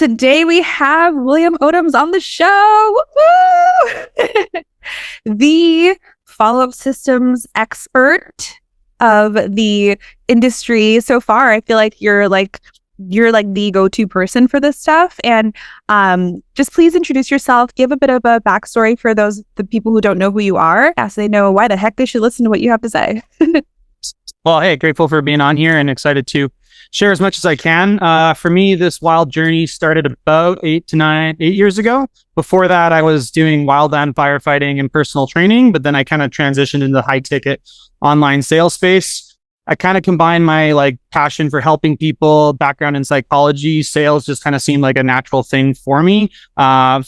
Today we have William Odoms on the show. Woo-hoo! The follow-up systems expert of the industry so far. I feel like you're the go-to person for this stuff. And just please introduce yourself, give a bit of a backstory for the people who don't know who you are, so they know why the heck they should listen to what you have to say. Well, hey, grateful for being on here and excited to share as much as I can. For me, this wild journey started about 8 years ago. Before that, I was doing wildland firefighting and personal training, but then I kind of transitioned into the high ticket online sales space. I kind of combined my passion for helping people, background in psychology. Sales just kind of seemed like a natural thing for me.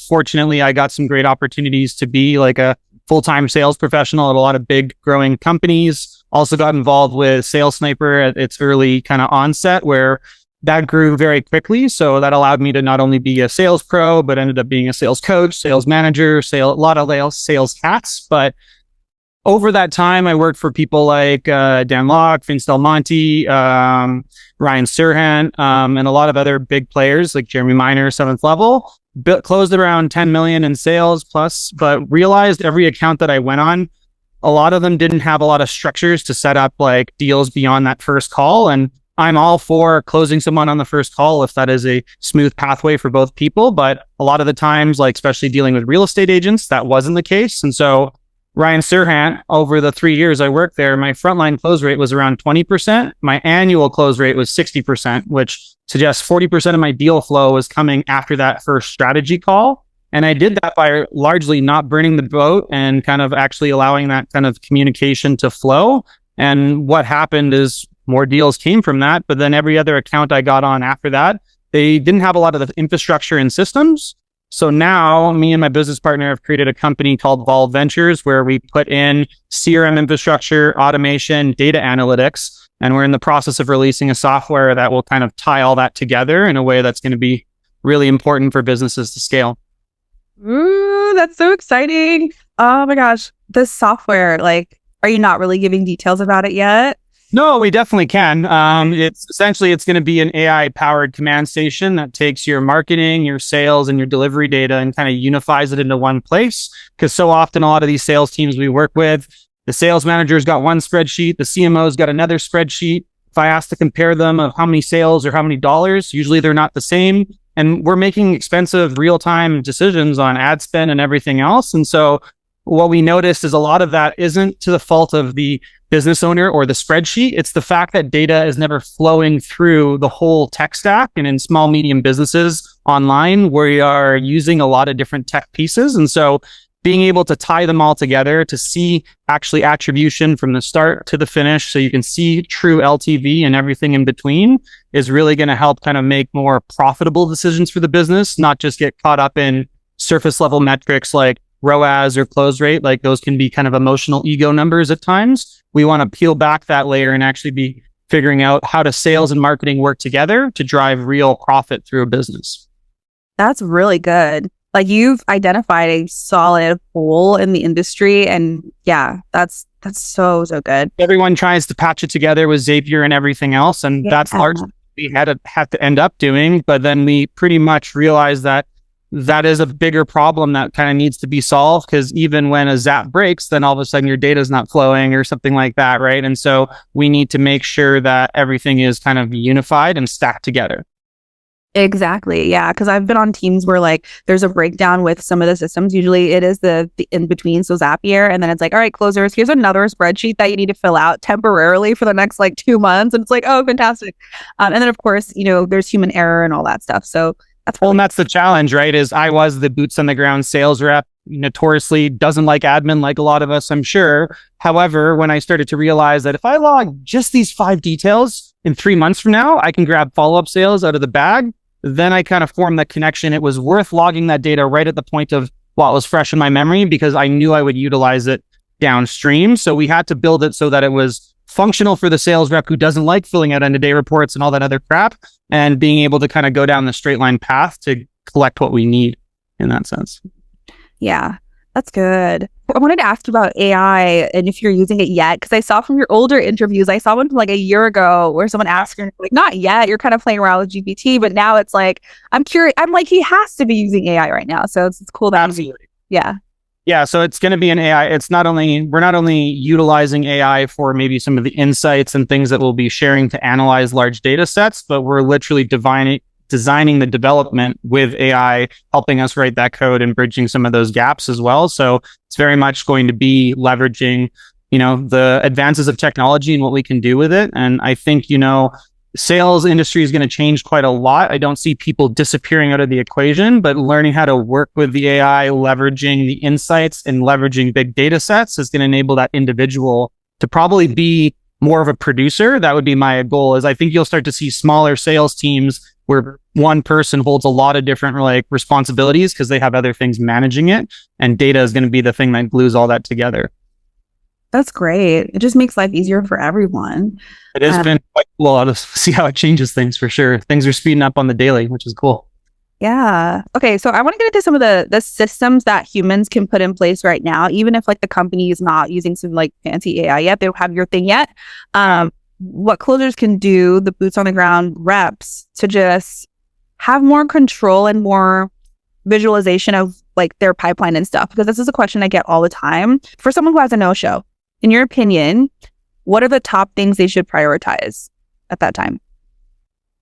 Fortunately, I got some great opportunities to be like a full-time sales professional at a lot of big growing companies. Also got involved with Sales Sniper at its early kind of onset, where that grew very quickly. So that allowed me to not only be a sales pro, but ended up being a sales coach, sales manager, a lot of sales hats. But over that time, I worked for people like Dan Locke, Vince Del Monte, Ryan Serhant, and a lot of other big players like Jeremy Miner, 7th Level. Closed around 10 million in sales plus, but realized every account that I went on, a lot of them didn't have a lot of structures to set up like deals beyond that first call. And I'm all for closing someone on the first call if that is a smooth pathway for both people. But a lot of the times, especially dealing with real estate agents, that wasn't the case. And so Ryan Serhant, over the 3 years I worked there, my frontline close rate was around 20%. My annual close rate was 60%, which suggests 40% of my deal flow was coming after that first strategy call. And I did that by largely not burning the boat and kind of actually allowing that kind of communication to flow. And what happened is more deals came from that. But then every other account I got on after that, they didn't have a lot of the infrastructure and systems. So now me and my business partner have created a company called Vol Ventures, where we put in CRM infrastructure, automation, data analytics. And we're in the process of releasing a software that will kind of tie all that together in a way that's going to be really important for businesses to scale. Ooh, that's so exciting. Oh my gosh. This software, are you not really giving details about it yet? No, we definitely can. It's going to be an AI powered command station that takes your marketing, your sales, and your delivery data and kind of unifies it into one place. Because so often a lot of these sales teams we work with, the sales manager's got one spreadsheet, the CMO's got another spreadsheet. If I ask to compare them of how many sales or how many dollars, usually they're not the same. And we're making expensive real-time decisions on ad spend and everything else. And so what we noticed is a lot of that isn't to the fault of the business owner or the spreadsheet. It's the fact that data is never flowing through the whole tech stack. And in small, medium businesses online, we are using a lot of different tech pieces. And so being able to tie them all together to see actually attribution from the start to the finish, so you can see true LTV and everything in between, is really going to help kind of make more profitable decisions for the business, not just get caught up in surface level metrics like ROAS or close rate. Those can be kind of emotional ego numbers at times. We want to peel back that layer and actually be figuring out how do sales and marketing work together to drive real profit through a business. That's really good. You've identified a solid hole in the industry, and yeah, that's so good. Everyone tries to patch it together with Zapier and everything else, and that's largely what we had to end up doing. But then we pretty much realized that is a bigger problem that kind of needs to be solved, because even when a Zap breaks, then all of a sudden your data is not flowing or something like that, right? And so we need to make sure that everything is kind of unified and stacked together. Exactly. Yeah. Because I've been on teams where there's a breakdown with some of the systems. Usually it is the in between. So Zapier. And then it's all right, closers, here's another spreadsheet that you need to fill out temporarily for the next 2 months. And it's oh, fantastic. And then of course, there's human error and all that stuff. So that's and that's the challenge, right? Is I was the boots on the ground sales rep, notoriously doesn't like admin like a lot of us, I'm sure. However, when I started to realize that if I log just these 5 details in 3 months from now, I can grab follow-up sales out of the bag. Then I kind of formed that connection. It was worth logging that data right at the point of while it was fresh in my memory, because I knew I would utilize it downstream. So we had to build it so that it was functional for the sales rep who doesn't like filling out end-of-day reports and all that other crap, and being able to kind of go down the straight line path to collect what we need in that sense. Yeah. That's good. I wanted to ask you about AI and if you're using it yet, because I saw from your older interviews, I saw one from like a year ago where someone asked you, like, not yet, you're kind of playing around with GPT, but now it's like, I'm curious. I'm like, he has to be using AI right now. So it's cool that, Absolutely. yeah. Yeah, so it's going to be an AI. We're not only utilizing AI for maybe some of the insights and things that we'll be sharing to analyze large data sets, but we're literally designing the development with AI, helping us write that code and bridging some of those gaps as well. So it's very much going to be leveraging, the advances of technology and what we can do with it. And I think, sales industry is going to change quite a lot. I don't see people disappearing out of the equation, but learning how to work with the AI, leveraging the insights and leveraging big data sets is going to enable that individual to probably be more of a producer. That would be my goal. Is I think you'll start to see smaller sales teams where one person holds a lot of different responsibilities because they have other things managing it, and data is going to be the thing that glues all that together. That's great. It just makes life easier for everyone. It has been quite cool. I'll just see how it changes things for sure. Things are speeding up on the daily, which is cool. Yeah. Okay. So I want to get into some of the systems that humans can put in place right now, even if like the company is not using some like fancy AI yet, they don't have your thing yet. What closers can do, the boots on the ground reps, to just have more control and more visualization of like their pipeline and stuff. Because this is a question I get all the time. For someone who has a no-show, in your opinion, what are the top things they should prioritize at that time?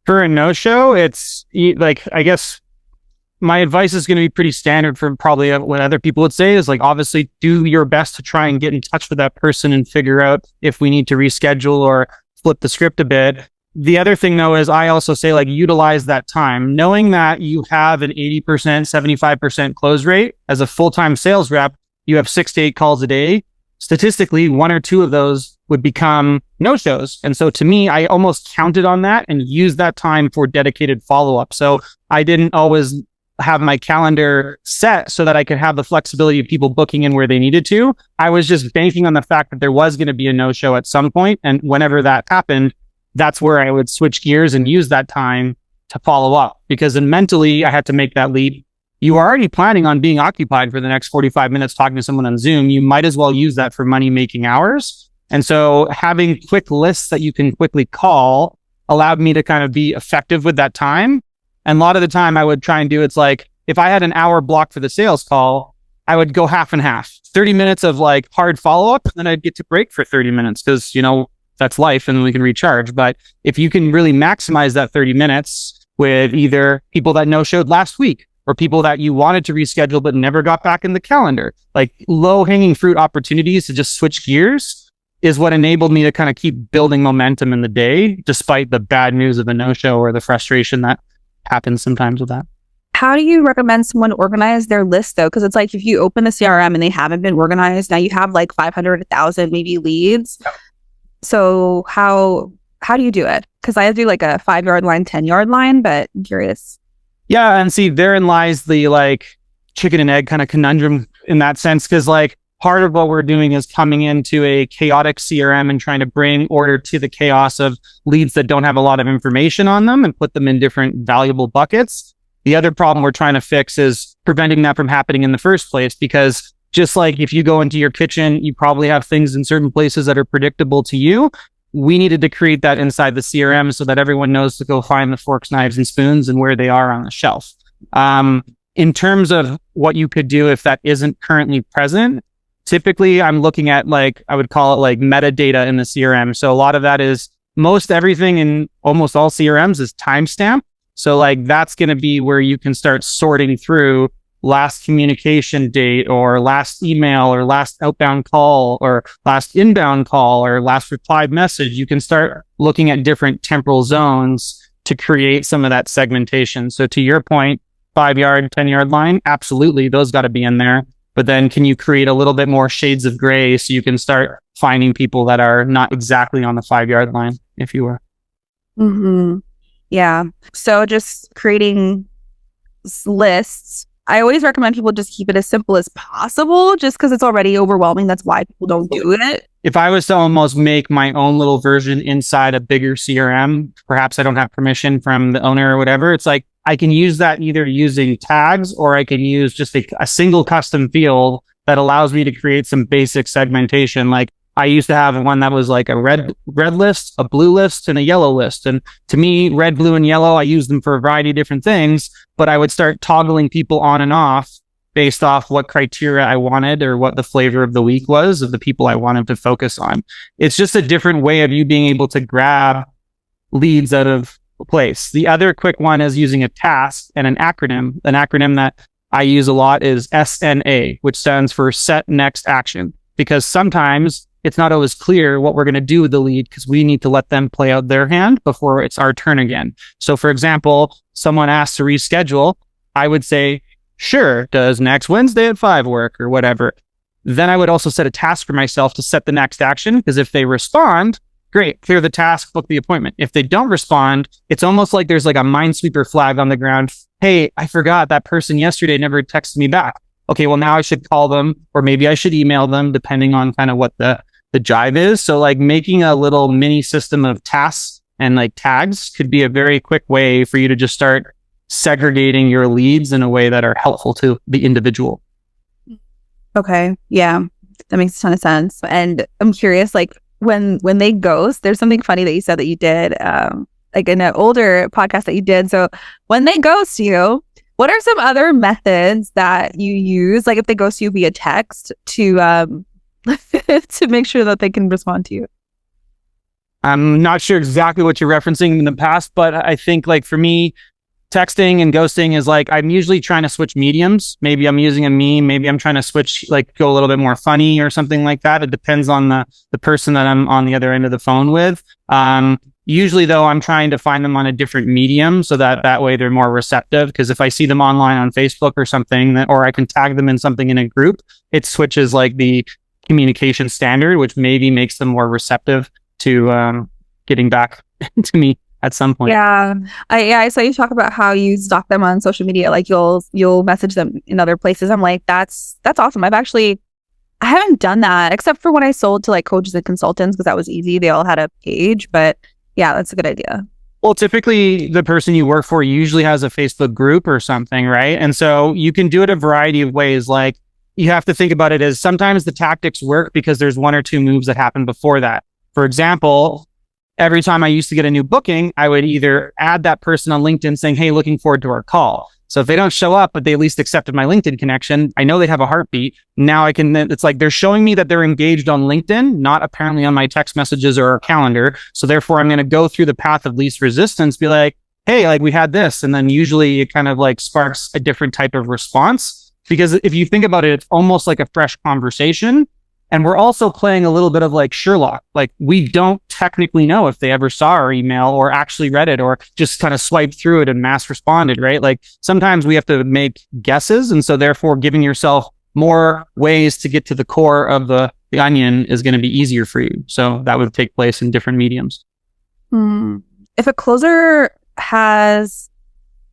For a no-show, it's like, I guess my advice is going to be pretty standard for probably what other people would say is like, obviously do your best to try and get in touch with that person and figure out if we need to reschedule or flip the script a bit. The other thing though, is I also say like, utilize that time, knowing that you have an 80%, 75% close rate as a full-time sales rep, you have 6 to 8 calls a day. Statistically, 1 or 2 of those would become no-shows. And so to me, I almost counted on that and used that time for dedicated follow-up. So I didn't always have my calendar set so that I could have the flexibility of people booking in where they needed to. I was just banking on the fact that there was going to be a no-show at some point. And whenever that happened, that's where I would switch gears and use that time to follow up. Because then mentally, I had to make that leap. You are already planning on being occupied for the next 45 minutes talking to someone on Zoom. You might as well use that for money-making hours. And so having quick lists that you can quickly call allowed me to kind of be effective with that time. And a lot of the time I would try and do, it's like, if I had an hour block for the sales call, I would go half and half, 30 minutes of like hard follow-up, and then I'd get to break for 30 minutes because, that's life and we can recharge. But if you can really maximize that 30 minutes with either people that no-showed last week or people that you wanted to reschedule but never got back in the calendar, like low-hanging fruit opportunities to just switch gears is what enabled me to kind of keep building momentum in the day, despite the bad news of a no-show or the frustration that happens sometimes with that. How do you recommend someone organize their list though? Because it's like if you open the CRM and they haven't been organized, now you have like 500, 1,000 maybe leads. Yeah. So how do you do it? Because I do like a 5-yard line, 10-yard line, but I'm curious. Yeah, and see, therein lies the like chicken and egg kind of conundrum in that sense, because like part of what we're doing is coming into a chaotic CRM and trying to bring order to the chaos of leads that don't have a lot of information on them and put them in different valuable buckets. The other problem we're trying to fix is preventing that from happening in the first place, because just like if you go into your kitchen, you probably have things in certain places that are predictable to you. We needed to create that inside the CRM so that everyone knows to go find the forks, knives, and spoons and where they are on the shelf. In terms of what you could do if that isn't currently present, typically I'm looking at like, I would call it like metadata in the CRM. So a lot of that is most everything in almost all CRMs is timestamp. So like that's going to be where you can start sorting through last communication date or last email or last outbound call or last inbound call or last replied message. You can start looking at different temporal zones to create some of that segmentation. So to your point, 5-yard, 10-yard line, absolutely, those got to be in there. But then can you create a little bit more shades of gray so you can start finding people that are not exactly on the 5-yard line, if you were? Mm-hmm. Yeah. So just creating lists. I always recommend people just keep it as simple as possible, just because it's already overwhelming. That's why people don't do it. If I was to almost make my own little version inside a bigger CRM, perhaps I don't have permission from the owner or whatever. It's like I can use that either using tags or I can use just a single custom field that allows me to create some basic segmentation. Like I used to have one that was like a red list, a blue list, and a yellow list. And to me, red, blue, and yellow, I use them for a variety of different things, but I would start toggling people on and off based off what criteria I wanted or what the flavor of the week was of the people I wanted to focus on. It's just a different way of you being able to grab leads out of place. The other quick one is using a task and an acronym. An acronym that I use a lot is SNA, which stands for Set Next Action, because sometimes it's not always clear what we're going to do with the lead because we need to let them play out their hand before it's our turn again. So for example, someone asks to reschedule, I would say, sure, does next Wednesday at 5 work or whatever. Then I would also set a task for myself to set the next action, because if they respond, great, clear the task, book the appointment. If they don't respond, it's almost like there's like a Minesweeper flag on the ground. Hey, I forgot that person yesterday never texted me back. Okay, well now I should call them, or maybe I should email them, depending on kind of what the jive is. So like making a little mini system of tasks and like tags could be a very quick way for you to just start segregating your leads in a way that are helpful to the individual. Okay. Yeah. That makes a ton of sense. And I'm curious, like when they ghost, there's something funny that you said that you did, like in an older podcast that you did. So when they ghost you, what are some other methods that you use? Like if they ghost you via text to to make sure that they can respond to you. I'm not sure exactly what you're referencing in the past, but I think like for me, texting and ghosting is like, I'm usually trying to switch mediums. Maybe I'm using a meme. Maybe I'm trying to switch, like go a little bit more funny or something like that. It depends on the person that I'm on the other end of the phone with. Usually though, I'm trying to find them on a different medium so that way they're more receptive. Because if I see them online on Facebook or something, or I can tag them in something in a group, it switches like the communication standard, which maybe makes them more receptive to getting back to me at some point. Yeah. I saw you talk about how you stalk them on social media. Like you'll message them in other places. I'm like, that's awesome. I haven't done that except for when I sold to like coaches and consultants, because that was easy. They all had a page, but yeah, that's a good idea. Well, typically the person you work for usually has a Facebook group or something, right? And so you can do it a variety of ways. Like you have to think about it as sometimes the tactics work because there's one or two moves that happen before that. For example, every time I used to get a new booking, I would either add that person on LinkedIn saying, hey, looking forward to our call. So if they don't show up, but they at least accepted my LinkedIn connection, I know they have a heartbeat. Now it's like they're showing me that they're engaged on LinkedIn, not apparently on my text messages or calendar. So therefore I'm going to go through the path of least resistance, be like, hey, like we had this. And then usually it kind of like sparks a different type of response, because if you think about it, it's almost like a fresh conversation. And we're also playing a little bit of like Sherlock. Like we don't technically know if they ever saw our email or actually read it or just kind of swiped through it and mass responded, right? Like sometimes we have to make guesses. And so therefore giving yourself more ways to get to the core of the onion is going to be easier for you. So that would take place in different mediums. If a closer has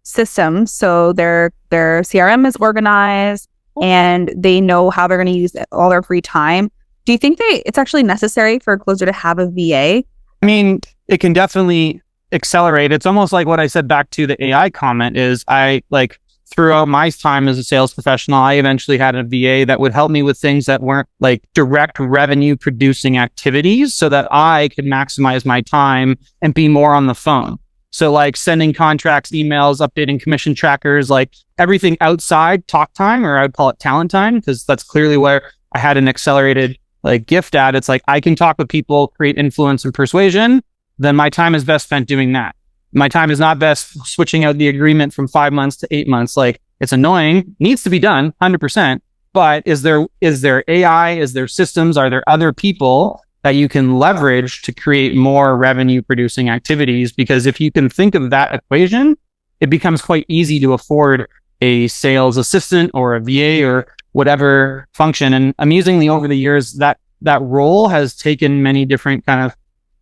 systems, so their CRM is organized, and they know how they're going to use all their free time, do you think it's actually necessary for a closer to have a VA? I mean, it can definitely accelerate. It's almost like what I said back to the AI comment is I like throughout my time as a sales professional, I eventually had a VA that would help me with things that weren't like direct revenue producing activities so that I could maximize my time and be more on the phone. So like sending contracts, emails, updating commission trackers, like everything outside talk time, or I would call it talent time, because that's clearly where I had an accelerated like gift at. It's like I can talk with people, create influence and persuasion. Then my time is best spent doing that. My time is not best switching out the agreement from 5 months to 8 months. Like it's annoying, needs to be done 100%. But is there AI? Is there systems? Are there other people that you can leverage to create more revenue producing activities? Because if you can think of that equation, it becomes quite easy to afford a sales assistant or a VA or whatever function. And amusingly, over the years, that role has taken many different kind of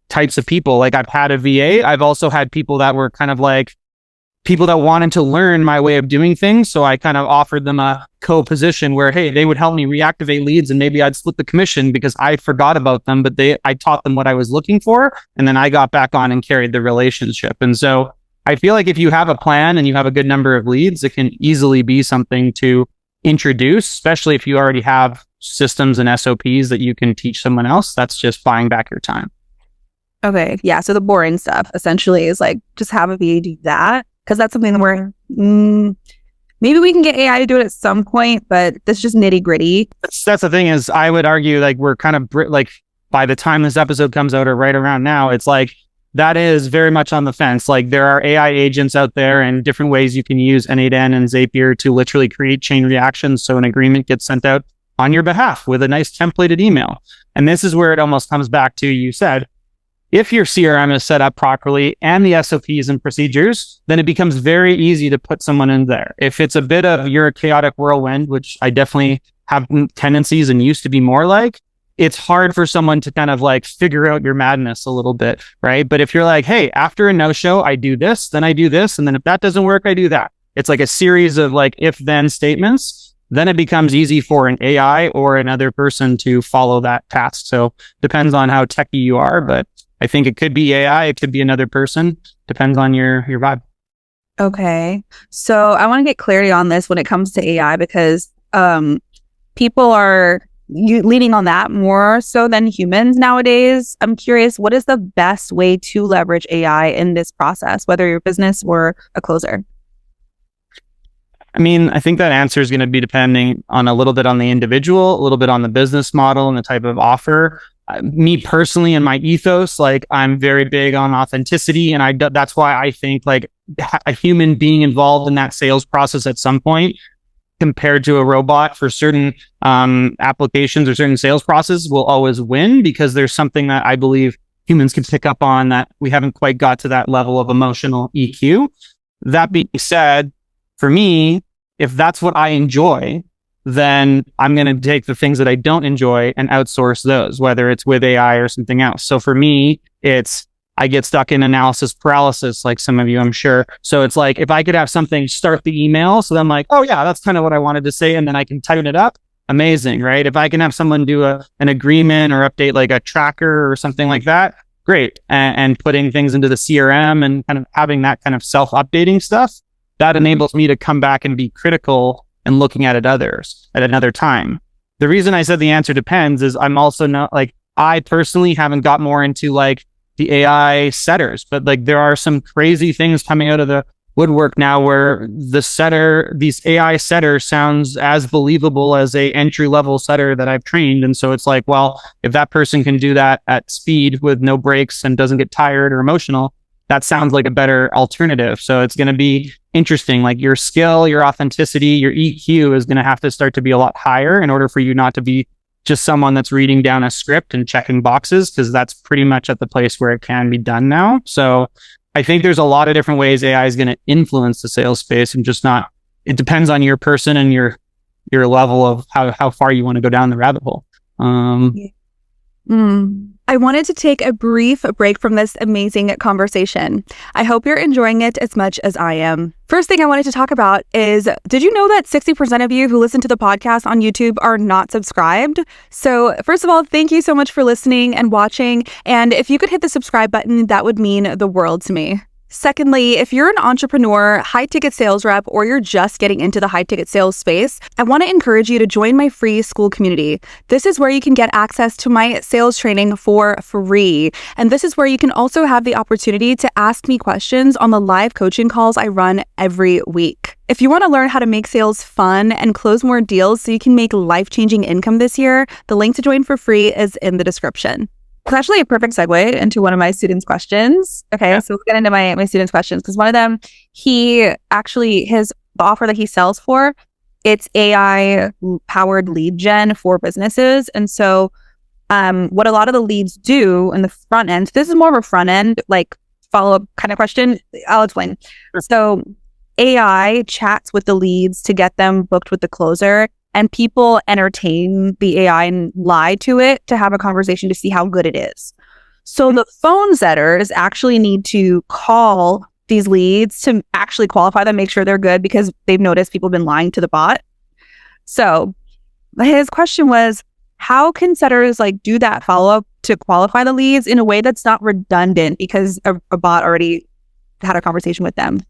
types of people. Like I've had a VA. I've also had people that were kind of like people that wanted to learn my way of doing things. So I kind of offered them a co-position where, hey, they would help me reactivate leads and maybe I'd split the commission because I forgot about them, but I taught them what I was looking for. And then I got back on and carried the relationship. And so I feel like if you have a plan and you have a good number of leads, it can easily be something to introduce, especially if you already have systems and SOPs that you can teach someone else. That's just buying back your time. Okay. Yeah. So the boring stuff essentially is like just have a VA do that, because that's something that we're maybe we can get AI to do it at some point, but that's just nitty gritty. That's the thing is, I would argue like we're kind of like by the time this episode comes out or right around now, it's like that is very much on the fence. Like there are AI agents out there and different ways you can use N8N and Zapier to literally create chain reactions. So an agreement gets sent out on your behalf with a nice templated email. And this is where it almost comes back to, you said, if your CRM is set up properly and the SOPs and procedures, then it becomes very easy to put someone in there. If it's a bit of you're a chaotic whirlwind, which I definitely have tendencies and used to be more like, it's hard for someone to kind of like figure out your madness a little bit, right? But if you're like, hey, after a no-show, I do this, then I do this, and then if that doesn't work, I do that. It's like a series of like if-then statements. Then it becomes easy for an AI or another person to follow that task. So depends on how techy you are, but I think it could be AI, it could be another person. Depends on your vibe. Okay. So I want to get clarity on this when it comes to AI, because people are leaning on that more so than humans nowadays. I'm curious, what is the best way to leverage AI in this process, whether you're a business or a closer? I mean, I think that answer is going to be depending on a little bit on the individual, a little bit on the business model and the type of offer. Me personally and my ethos, like I'm very big on authenticity. And that's why I think like a human being involved in that sales process at some point compared to a robot for certain applications or certain sales processes will always win, because there's something that I believe humans can pick up on that we haven't quite got to that level of emotional EQ. That being said, for me, if that's what I enjoy, then I'm going to take the things that I don't enjoy and outsource those, whether it's with AI or something else. So for me, I get stuck in analysis paralysis, like some of you, I'm sure. So it's like, if I could have something start the email, so then I'm like, oh yeah, that's kind of what I wanted to say, and then I can tighten it up. Amazing, right? If I can have someone do an agreement or update like a tracker or something like that, great. And putting things into the CRM and kind of having that kind of self-updating stuff, that enables me to come back and be critical and looking at it at another time. The reason I said the answer depends is I'm also not like, I personally haven't got more into like the AI setters, but like there are some crazy things coming out of the woodwork now where these AI setter sounds as believable as a entry level setter that I've trained. And so it's like, well, if that person can do that at speed with no breaks and doesn't get tired or emotional, that sounds like a better alternative. So it's going to be interesting. Like your skill, your authenticity, your EQ is going to have to start to be a lot higher in order for you not to be just someone that's reading down a script and checking boxes, because that's pretty much at the place where it can be done now. So I think there's a lot of different ways AI is going to influence the sales space, and just not, it depends on your person and your level of how far you want to go down the rabbit hole. I wanted to take a brief break from this amazing conversation. I hope you're enjoying it as much as I am. First thing I wanted to talk about is, did you know that 60% of you who listen to the podcast on YouTube are not subscribed? So first of all, thank you so much for listening and watching. And if you could hit the subscribe button, that would mean the world to me. Secondly, if you're an entrepreneur, high-ticket sales rep, or you're just getting into the high-ticket sales space, I want to encourage you to join my free school community. This is where you can get access to my sales training for free. And this is where you can also have the opportunity to ask me questions on the live coaching calls I run every week. If you want to learn how to make sales fun and close more deals so you can make life-changing income this year, the link to join for free is in the description. It's actually a perfect segue into one of my students' questions. Okay, yeah. So let's get into my students' questions, because one of them, the offer that he sells for, it's AI powered lead gen for businesses. And so what a lot of the leads do in the front end, this is more of a front end, like follow-up kind of question. I'll explain. Sure. So AI chats with the leads to get them booked with the closer. And people entertain the AI and lie to it to have a conversation to see how good it is. So the phone setters actually need to call these leads to actually qualify them, make sure they're good, because they've noticed people have been lying to the bot. So his question was, how can setters like do that follow-up to qualify the leads in a way that's not redundant because a bot already had a conversation with them?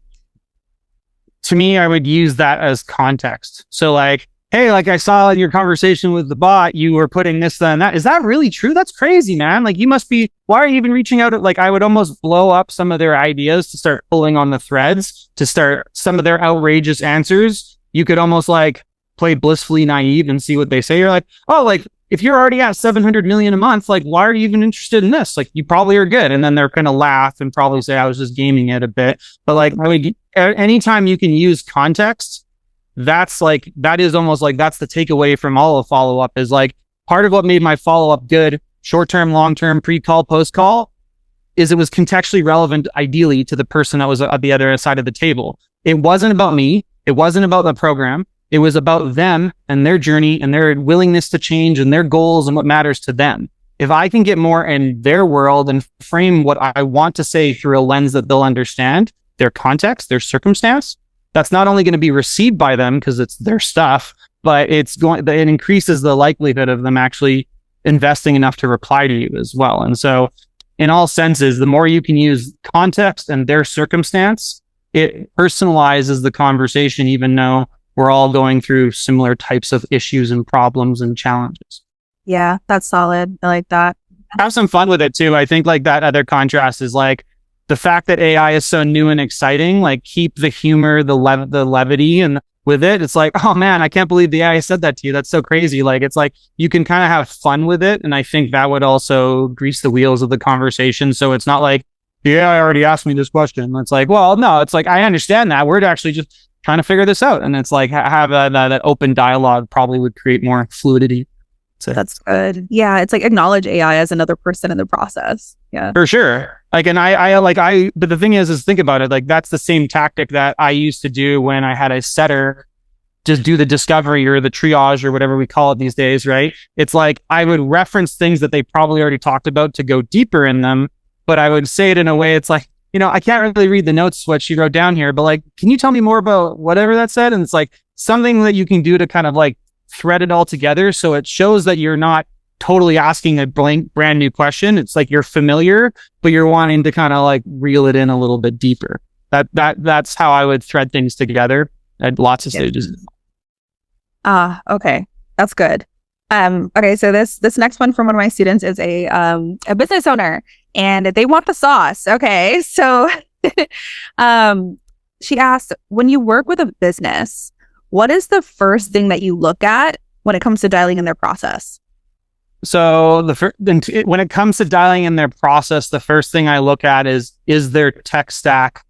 To me, I would use that as context. So like, hey, like I saw in your conversation with the bot, you were putting this, that, and that. Is that really true? That's crazy, man. Like you must be, why are you even reaching out? Like I would almost blow up some of their ideas to start pulling on the threads, to start some of their outrageous answers. You could almost like play blissfully naive and see what they say. You're like, oh, like if you're already at 700 million a month, like why are you even interested in this? Like you probably are good. And then they're going to laugh and probably say, I was just gaming it a bit. But like anytime you can use context, that is almost like that's the takeaway from all of follow up is like part of what made my follow up good, short term, long term, pre call, post call, is it was contextually relevant, ideally, to the person that was at the other side of the table. It wasn't about me. It wasn't about the program. It was about them and their journey and their willingness to change and their goals and what matters to them. If I can get more in their world and frame what I want to say through a lens that they'll understand, their context, their circumstance, that's not only going to be received by them because it's their stuff, but it increases the likelihood of them actually investing enough to reply to you as well. And so in all senses, the more you can use context and their circumstance, it personalizes the conversation, even though we're all going through similar types of issues and problems and challenges. Yeah, that's solid. I like that. Have some fun with it too. I think like that other contrast is like the fact that AI is so new and exciting, like keep the humor, the levity and with it. It's like, oh man, I can't believe the AI said that to you. That's so crazy. Like, it's like you can kind of have fun with it. And I think that would also grease the wheels of the conversation. So it's not like, the AI already asked me this question. It's like, well, no, it's like, I understand that. We're actually just trying to figure this out. And it's like, have that open dialogue probably would create more fluidity. So that's good. Yeah. It's like acknowledge AI as another person in the process. Yeah. For sure. Like, and but the thing is think about it. Like, that's the same tactic that I used to do when I had a setter just do the discovery or the triage or whatever we call it these days, right? It's like, I would reference things that they probably already talked about to go deeper in them, but I would say it in a way, it's like, I can't really read the notes, what she wrote down here, but like, can you tell me more about whatever that said? And it's like something that you can do to kind of like thread it all together. So it shows that you're not totally asking a brand new question. It's like you're familiar, but you're wanting to kind of like reel it in a little bit deeper. That's how I would thread things together at lots of stages. Okay. That's good. Okay. So this next one from one of my students is a business owner and they want the sauce. Okay. So, she asked, when you work with a business, what is the first thing that you look at when it comes to dialing in their process? So when it comes to dialing in their process, the first thing I look at is their tech stack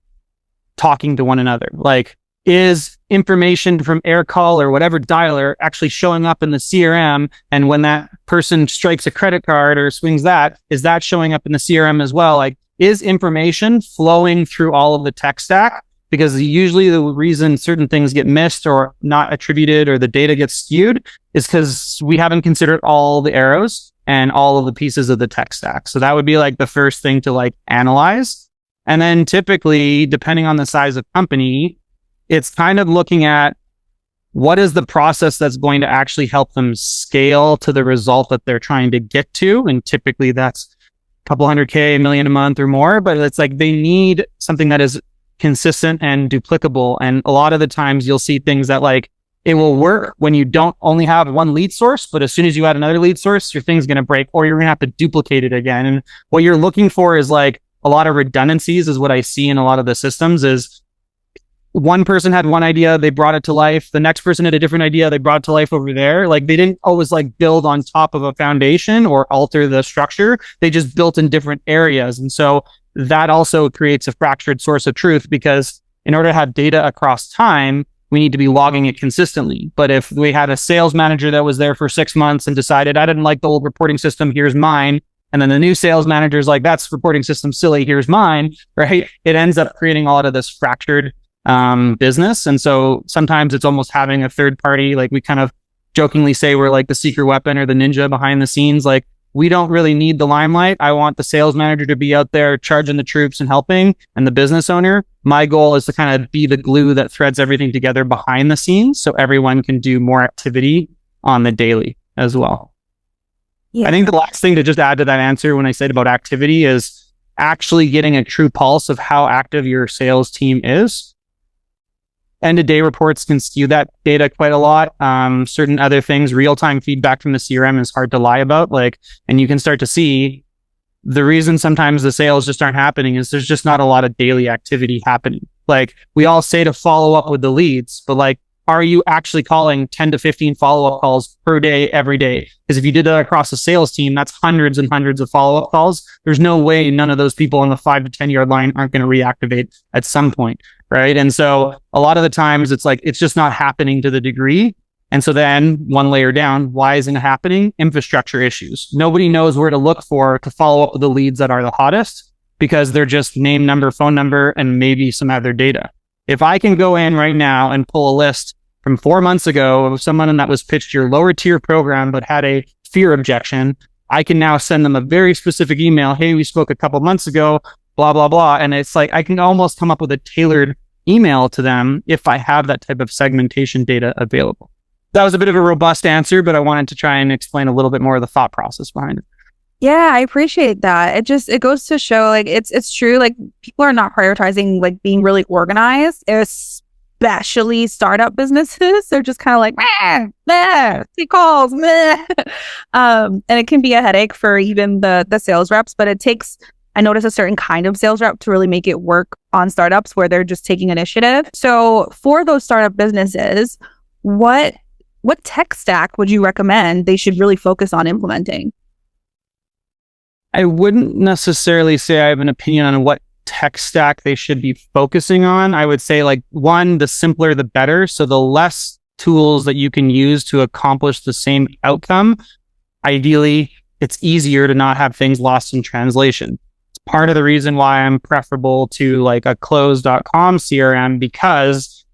talking to one another? Like, is information from AirCall or whatever dialer actually showing up in the CRM? And when that person strikes a credit card or swings that, is that showing up in the CRM as well? Like, is information flowing through all of the tech stack? Because usually the reason certain things get missed or not attributed or the data gets skewed is because we haven't considered all the arrows and all of the pieces of the tech stack. So that would be like the first thing to like analyze. And then typically, depending on the size of company, it's kind of looking at what is the process that's going to actually help them scale to the result that they're trying to get to. And typically that's a couple $100K, $1 million a month or more, but it's like they need something that is consistent and duplicable. And a lot of the times you'll see things that like it will work when you don't only have one lead source, but as soon as you add another lead source, your thing's going to break or you're going to have to duplicate it again. And what you're looking for is like a lot of redundancies is what I see in a lot of the systems is one person had one idea, they brought it to life. The next person had a different idea, they brought it to life over there. Like they didn't always like build on top of a foundation or alter the structure. They just built in different areas. And so that also creates a fractured source of truth because in order to have data across time, we need to be logging it consistently. But if we had a sales manager that was there for 6 months and decided, I didn't like the old reporting system, here's mine. And then the new sales manager is like, that's reporting system silly, here's mine, right? It ends up creating a lot of this fractured business. And so sometimes it's almost having a third party, like we kind of jokingly say we're like the secret weapon or the ninja behind the scenes. Like, we don't really need the limelight. I want the sales manager to be out there charging the troops and helping, and the business owner. My goal is to kind of be the glue that threads everything together behind the scenes so everyone can do more activity on the daily as well. Yeah. I think the last thing to just add to that answer when I said about activity is actually getting a true pulse of how active your sales team is. End of day reports can skew that data quite a lot. Certain other things, real-time feedback from the CRM is hard to lie about. And you can start to see the reason sometimes the sales just aren't happening is there's just not a lot of daily activity happening. We all say to follow up with the leads, but are you actually calling 10 to 15 follow-up calls per day, every day? Because if you did that across a sales team, that's hundreds and hundreds of follow-up calls. There's no way none of those people on the 5 to 10 yard line aren't going to reactivate at some point, right? And so a lot of the times it's just not happening to the degree. And so then one layer down, why isn't it happening? Infrastructure issues. Nobody knows where to look for to follow up with the leads that are the hottest because they're just name, number, phone number, and maybe some other data. If I can go in right now and pull a list from 4 months ago of someone that was pitched your lower tier program but had a fear objection, I can now send them a very specific email. Hey, we spoke a couple months ago, blah, blah, blah. And it's I can almost come up with a tailored email to them if I have that type of segmentation data available. That was a bit of a robust answer, but I wanted to try and explain a little bit more of the thought process behind it. Yeah, I appreciate that. It goes to show it's true. People are not prioritizing being really organized, especially startup businesses. They're just kind of take calls, and it can be a headache for even the sales reps. But it takes, I notice, a certain kind of sales rep to really make it work on startups where they're just taking initiative. So for those startup businesses, what tech stack would you recommend they should really focus on implementing? I wouldn't necessarily say I have an opinion on what tech stack they should be focusing on. I would say one, the simpler, the better. So the less tools that you can use to accomplish the same outcome, ideally, it's easier to not have things lost in translation. It's part of the reason why I'm preferable to a close.com CRM, because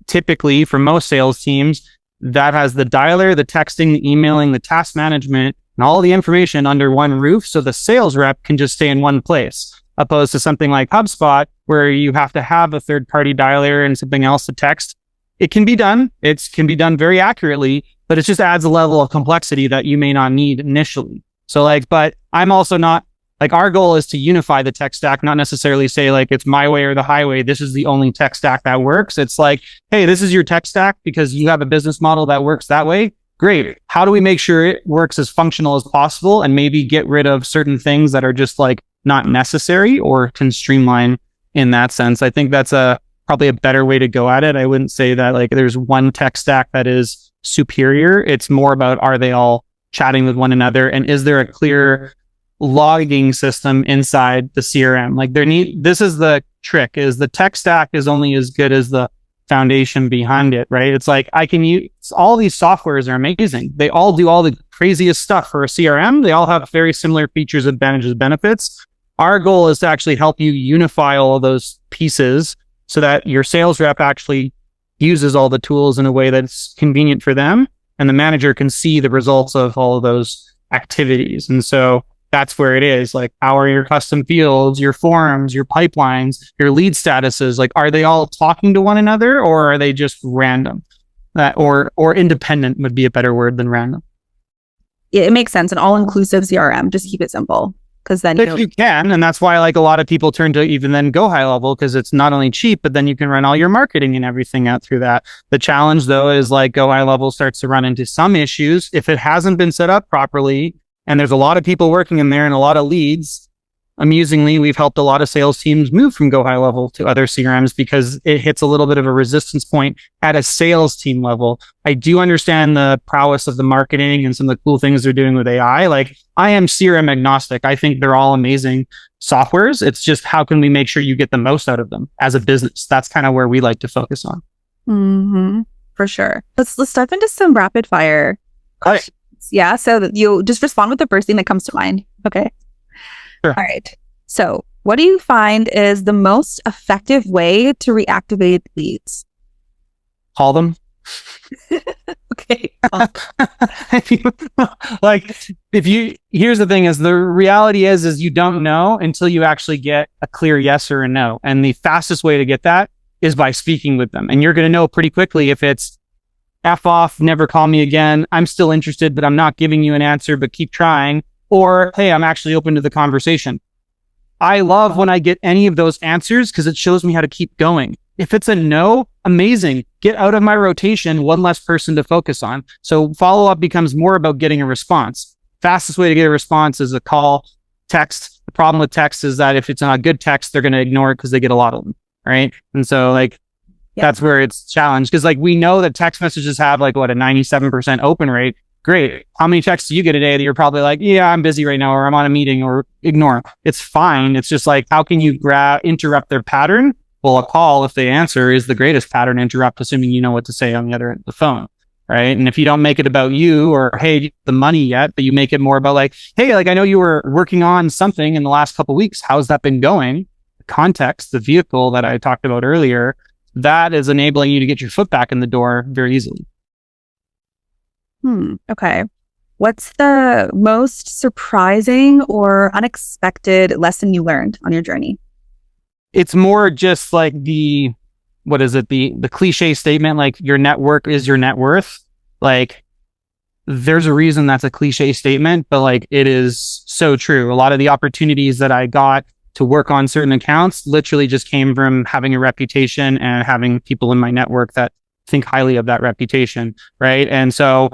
typically for most sales teams, that has the dialer, the texting, the emailing, the task management, and all the information under one roof. So the sales rep can just stay in one place, opposed to something like HubSpot, where you have to have a third-party dialer and something else to text. It can be done. It can be done very accurately, but it just adds a level of complexity that you may not need initially. So but I'm also not, our goal is to unify the tech stack, not necessarily say it's my way or the highway. This is the only tech stack that works. It's hey, this is your tech stack because you have a business model that works that way. Great. How do we make sure it works as functional as possible and maybe get rid of certain things that are just not necessary or can streamline in that sense? I think that's probably a better way to go at it. I wouldn't say that there's one tech stack that is superior. It's more about, are they all chatting with one another? And is there a clear logging system inside the CRM? This is the trick, is the tech stack is only as good as the foundation behind it, right? It's I can use all these softwares are amazing. They all do all the craziest stuff for a CRM. They all have very similar features, advantages, benefits. Our goal is to actually help you unify all of those pieces so that your sales rep actually uses all the tools in a way that's convenient for them, and the manager can see the results of all of those activities. And so that's where it is. How are your custom fields, your forms, your pipelines, your lead statuses? Are they all talking to one another, or are they just random? Or independent would be a better word than random. Yeah, it makes sense. An all-inclusive CRM. Just keep it simple. Because then you can, and that's why a lot of people turn to even then Go High Level, because it's not only cheap, but then you can run all your marketing and everything out through that. The challenge though is Go High Level starts to run into some issues if it hasn't been set up properly. And there's a lot of people working in there and a lot of leads. Amusingly, we've helped a lot of sales teams move from Go High Level to other CRMs because it hits a little bit of a resistance point at a sales team level. I do understand the prowess of the marketing and some of the cool things they're doing with AI. I am CRM agnostic. I think they're all amazing softwares. It's just, how can we make sure you get the most out of them as a business? That's kind of where we like to focus on. Mm-hmm. For sure. Let's dive into some rapid fire questions. Yeah, so you just respond with the first thing that comes to mind. Okay. Sure. All right. So what do you find is the most effective way to reactivate leads? Call them. Okay. Here's the thing is, the reality is you don't know until you actually get a clear yes or a no. And the fastest way to get that is by speaking with them. And you're going to know pretty quickly if it's F off, never call me again, I'm still interested, but I'm not giving you an answer, but keep trying. Or, hey, I'm actually open to the conversation. I love when I get any of those answers because it shows me how to keep going. If it's a no, amazing. Get out of my rotation, one less person to focus on. So follow-up becomes more about getting a response. Fastest way to get a response is a call, text. The problem with text is that if it's not a good text, they're going to ignore it because they get a lot of them, right? And so like, that's where it's challenged, because like we know that text messages have like what, a 97% open rate. Great. How many texts do you get a day that you're probably like, yeah, I'm busy right now, or I'm on a meeting, or ignore? It's fine. It's just like, how can you interrupt their pattern? Well, a call, if they answer, is the greatest pattern to interrupt, assuming you know what to say on the other end of the phone, right? And if you don't make it about you or, hey, the money yet, but you make it more about like, hey, like I know you were working on something in the last couple of weeks. How's that been going? The context, the vehicle that I talked about earlier, that is enabling you to get your foot back in the door very easily. Okay. What's the most surprising or unexpected lesson you learned on your journey? It's more just like the cliche statement, like your network is your net worth. Like there's a reason that's a cliche statement, but like it is so true. A lot of the opportunities that I got to work on certain accounts literally just came from having a reputation and having people in my network that think highly of that reputation, right? And so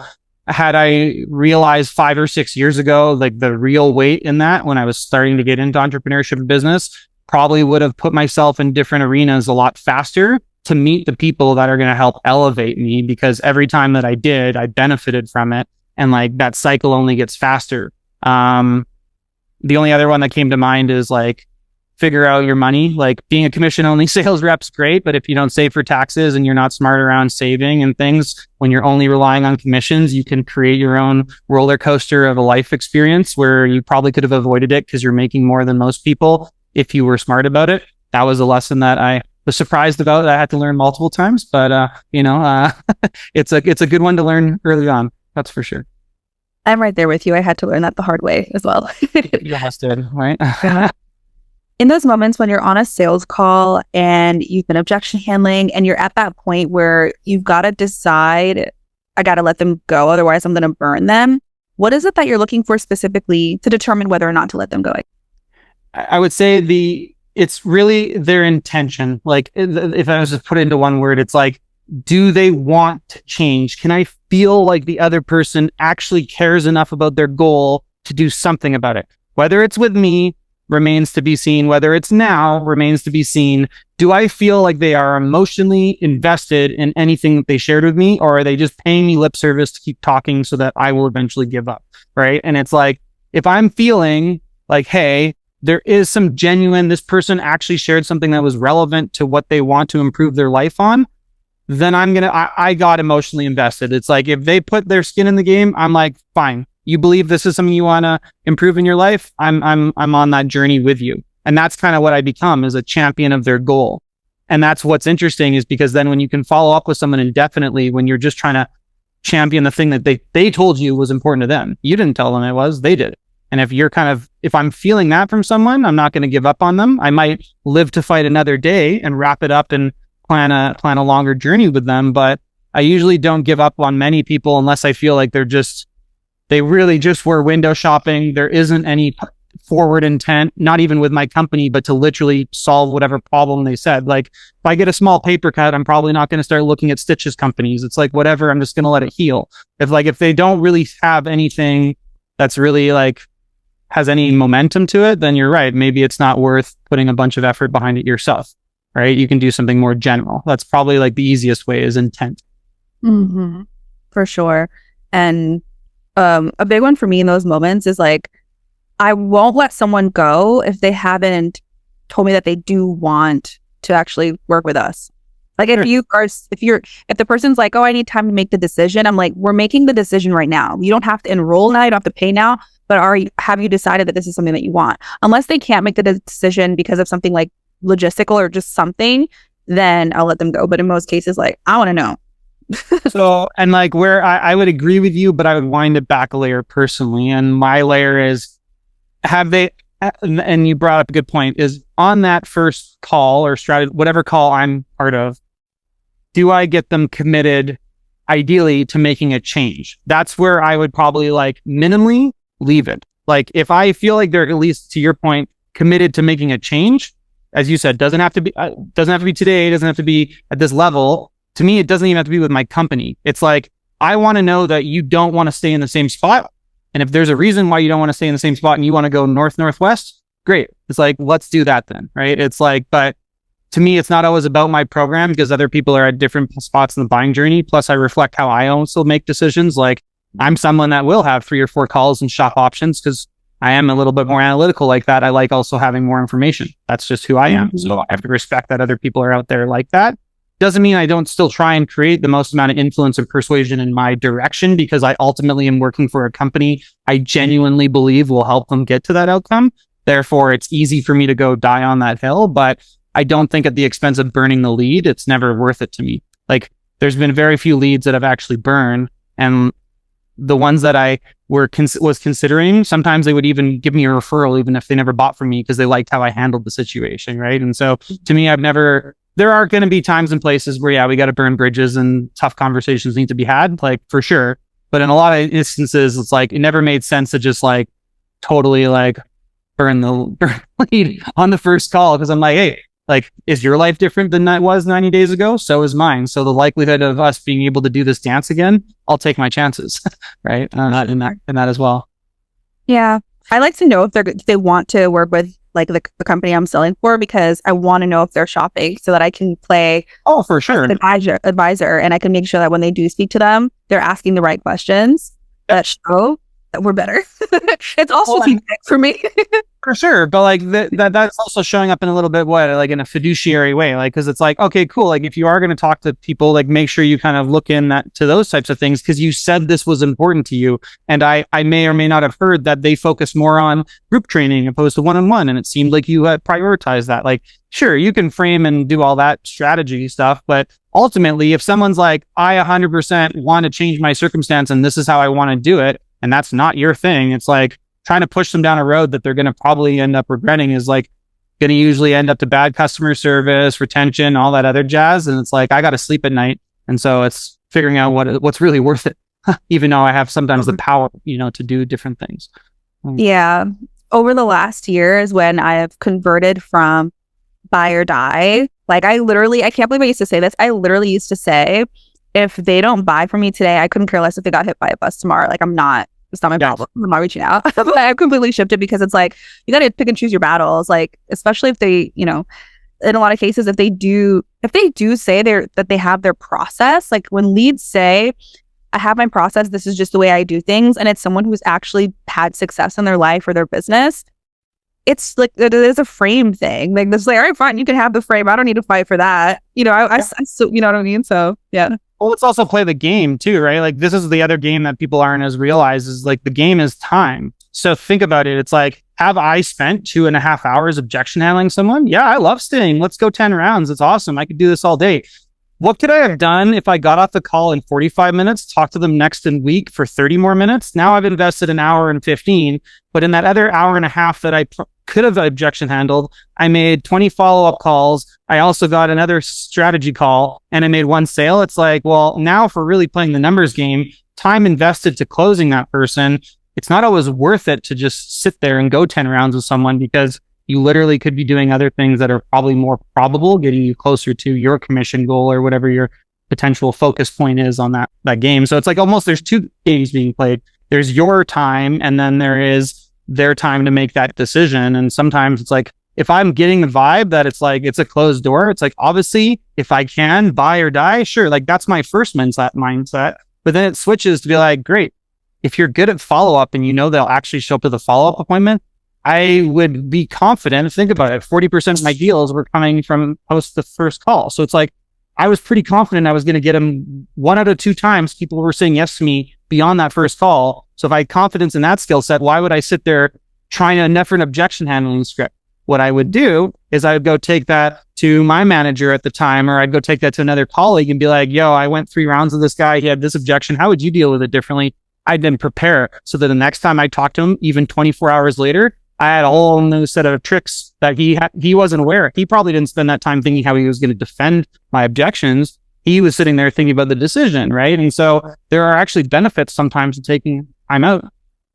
had I realized 5 or 6 years ago, like the real weight in that when I was starting to get into entrepreneurship and business, probably would have put myself in different arenas a lot faster to meet the people that are going to help elevate me, because every time that I did, I benefited from it. And like that cycle only gets faster. The only other one that came to mind is like, figure out your money. Like being a commission only sales rep's great, but if you don't save for taxes and you're not smart around saving and things, when you're only relying on commissions, you can create your own roller coaster of a life experience where you probably could have avoided it because you're making more than most people if you were smart about it. That was a lesson that I was surprised about, that I had to learn multiple times, but it's a good one to learn early on. That's for sure. I'm right there with you. I had to learn that the hard way as well. You almost did, right? In those moments when you're on a sales call and you've been objection handling and you're at that point where you've got to decide, I got to let them go, otherwise I'm going to burn them. What is it that you're looking for specifically to determine whether or not to let them go? I would say it's really their intention. Like if I was to put it into one word, it's like, do they want to change? Can I feel like the other person actually cares enough about their goal to do something about it? Whether it's with me, remains to be seen. Whether it's now, remains to be seen. Do I feel like they are emotionally invested in anything that they shared with me, or are they just paying me lip service to keep talking so that I will eventually give up, right? And it's like, if I'm feeling like, hey, there is some genuine, this person actually shared something that was relevant to what they want to improve their life on, then I got emotionally invested. It's like, if they put their skin in the game, I'm like, fine. You believe this is something you want to improve in your life? I'm on that journey with you. And that's kind of what I become, is a champion of their goal. And that's what's interesting, is because then when you can follow up with someone indefinitely, when you're just trying to champion the thing that they told you was important to them, you didn't tell them it was, they did it. And if I'm feeling that from someone, I'm not going to give up on them. I might live to fight another day and wrap it up and plan a longer journey with them. But I usually don't give up on many people unless I feel like they really just were window shopping. There isn't any forward intent, not even with my company, but to literally solve whatever problem they said. Like if I get a small paper cut, I'm probably not going to start looking at stitches companies. It's like, whatever, I'm just going to let it heal. If they don't really have anything that's really like has any momentum to it, then you're right. Maybe it's not worth putting a bunch of effort behind it yourself, right? You can do something more general. That's probably like the easiest way, is intent. Mm-hmm. For sure. And a big one for me in those moments is like, I won't let someone go if they haven't told me that they do want to actually work with us. Like if the person's like, oh, I need time to make the decision. I'm like, we're making the decision right now. You don't have to enroll now. You don't have to pay now. But have you decided that this is something that you want? Unless they can't make the decision because of something like logistical or just something, then I'll let them go. But in most cases, like, I want to know. So, and like where I would agree with you, but I would wind it back a layer personally. And my layer is, and you brought up a good point, is on that first call or strategy, whatever call I'm part of, do I get them committed ideally to making a change? That's where I would probably like minimally leave it. Like if I feel like they're, at least to your point, committed to making a change, as you said, doesn't have to be today, doesn't have to be at this level. To me, it doesn't even have to be with my company. It's like, I want to know that you don't want to stay in the same spot. And if there's a reason why you don't want to stay in the same spot and you want to go north, northwest, great. It's like, let's do that then, right? It's like, but to me, it's not always about my program because other people are at different spots in the buying journey. Plus, I reflect how I also make decisions. Like, I'm someone that will have 3 or 4 calls and shop options because I am a little bit more analytical like that. I like also having more information. That's just who I am. So I have to respect that other people are out there like that. Doesn't mean I don't still try and create the most amount of influence and persuasion in my direction because I ultimately am working for a company I genuinely believe will help them get to that outcome. Therefore, it's easy for me to go die on that hill, but I don't think at the expense of burning the lead, it's never worth it to me. Like, there's been very few leads that I've actually burned, and the ones that I was considering, sometimes they would even give me a referral, even if they never bought from me because they liked how I handled the situation, right? And so to me, there are going to be times and places where, yeah, we got to burn bridges and tough conversations need to be had, like for sure. But in a lot of instances, it's like, it never made sense to just like totally like burn the lead on the first call. Cause I'm like, hey, like, is your life different than that was 90 days ago? So is mine. So the likelihood of us being able to do this dance again, I'll take my chances, right? In that as well. Yeah. I like to know if they want to work with like the company I'm selling for, because I want to know if they're shopping so that I can play for sure advisor, and I can make sure that when they do speak to them, they're asking the right questions that show that we're better. It's also feedback for me. For sure. But like that's also showing up in a little bit like in a fiduciary way, like, cause it's like, okay, cool. Like if you are going to talk to people, like make sure you kind of look to those types of things. Cause you said this was important to you. And I may or may not have heard that they focus more on group training opposed to one-on-one. And it seemed like you had prioritized that. Like, sure, you can frame and do all that strategy stuff, but ultimately if someone's like, I 100% want to change my circumstance and this is how I want to do it, and that's not your thing, it's like, trying to push them down a road that they're going to probably end up regretting is like going to usually end up to bad customer service, retention, all that other jazz. And it's like, I got to sleep at night. And so it's figuring out what's really worth it, even though I have sometimes the power, to do different things. Yeah. Over the last year is when I have converted from buy or die. Like I can't believe I used to say this. I literally used to say, if they don't buy from me today, I couldn't care less if they got hit by a bus tomorrow. Like it's not my problem. I'm not reaching out. But I've completely shifted because it's like, you got to pick and choose your battles. Like, especially if they, in a lot of cases, if they do say that they have their process, like when leads say, I have my process, this is just the way I do things. And it's someone who's actually had success in their life or their business. It's like, there's a frame thing. Like, this like, all right, fine, you can have the frame. I don't need to fight for that. I so, you know what I mean? So, yeah. Well, let's also play the game too, right? Like this is the other game that people aren't as realized is like the game is time. So think about it. It's like, have I spent 2.5 hours objection handling someone? Yeah, I love staying. Let's go 10 rounds. It's awesome. I could do this all day. What could I have done if I got off the call in 45 minutes, talked to them next week for 30 more minutes? Now I've invested an hour and 15, but in that other hour and a half that I could have objection handled, I made 20 follow-up calls. I also got another strategy call and I made 1 sale. It's like, well, now if we're really playing the numbers game, time invested to closing that person, it's not always worth it to just sit there and go 10 rounds with someone because you literally could be doing other things that are probably more probable, getting you closer to your commission goal or whatever your potential focus point is on that game. So it's like almost there's 2 games being played. There's your time and then there is their time to make that decision. And sometimes it's like, if I'm getting the vibe that it's like, it's a closed door, it's like, obviously, if I can buy or die, sure. Like that's my first mindset. But then it switches to be like, great. If you're good at follow-up and they'll actually show up to the follow-up appointment, I would be confident. Think about it. 40% of my deals were coming from post the first call. So it's like, I was pretty confident I was going to get them 1 out of 2 times. People were saying yes to me beyond that first call. So if I had confidence in that skill set, why would I sit there trying a different objection handling script? What I would do is I would go take that to my manager at the time, or I'd go take that to another colleague and be like, yo, I went 3 rounds with this guy. He had this objection. How would you deal with it differently? I'd then prepare so that the next time I talked to him, even 24 hours later, I had a whole new set of tricks that he wasn't aware. He probably didn't spend that time thinking how he was going to defend my objections. He was sitting there thinking about the decision, right? And so there are actually benefits sometimes to taking time out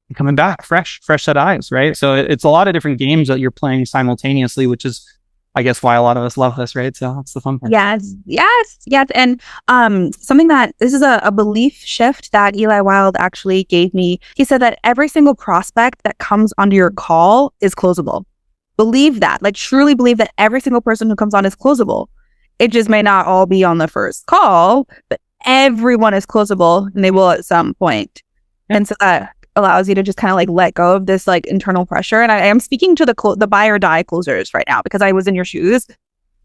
and coming back fresh set of eyes, right? So it's a lot of different games that you're playing simultaneously, which is I guess why a lot of us love this, right? So that's the fun part. Yes. And something that this is a belief shift that Eli Wild actually gave me. He said that every single prospect that comes onto your call is closable. Believe that, like truly believe that every single person who comes on is closable. It just may not all be on the first call, but everyone is closable and they will at some point. And so that allows you to just kind of like let go of this like internal pressure. And I am speaking to the buy or die closers right now because I was in your shoes.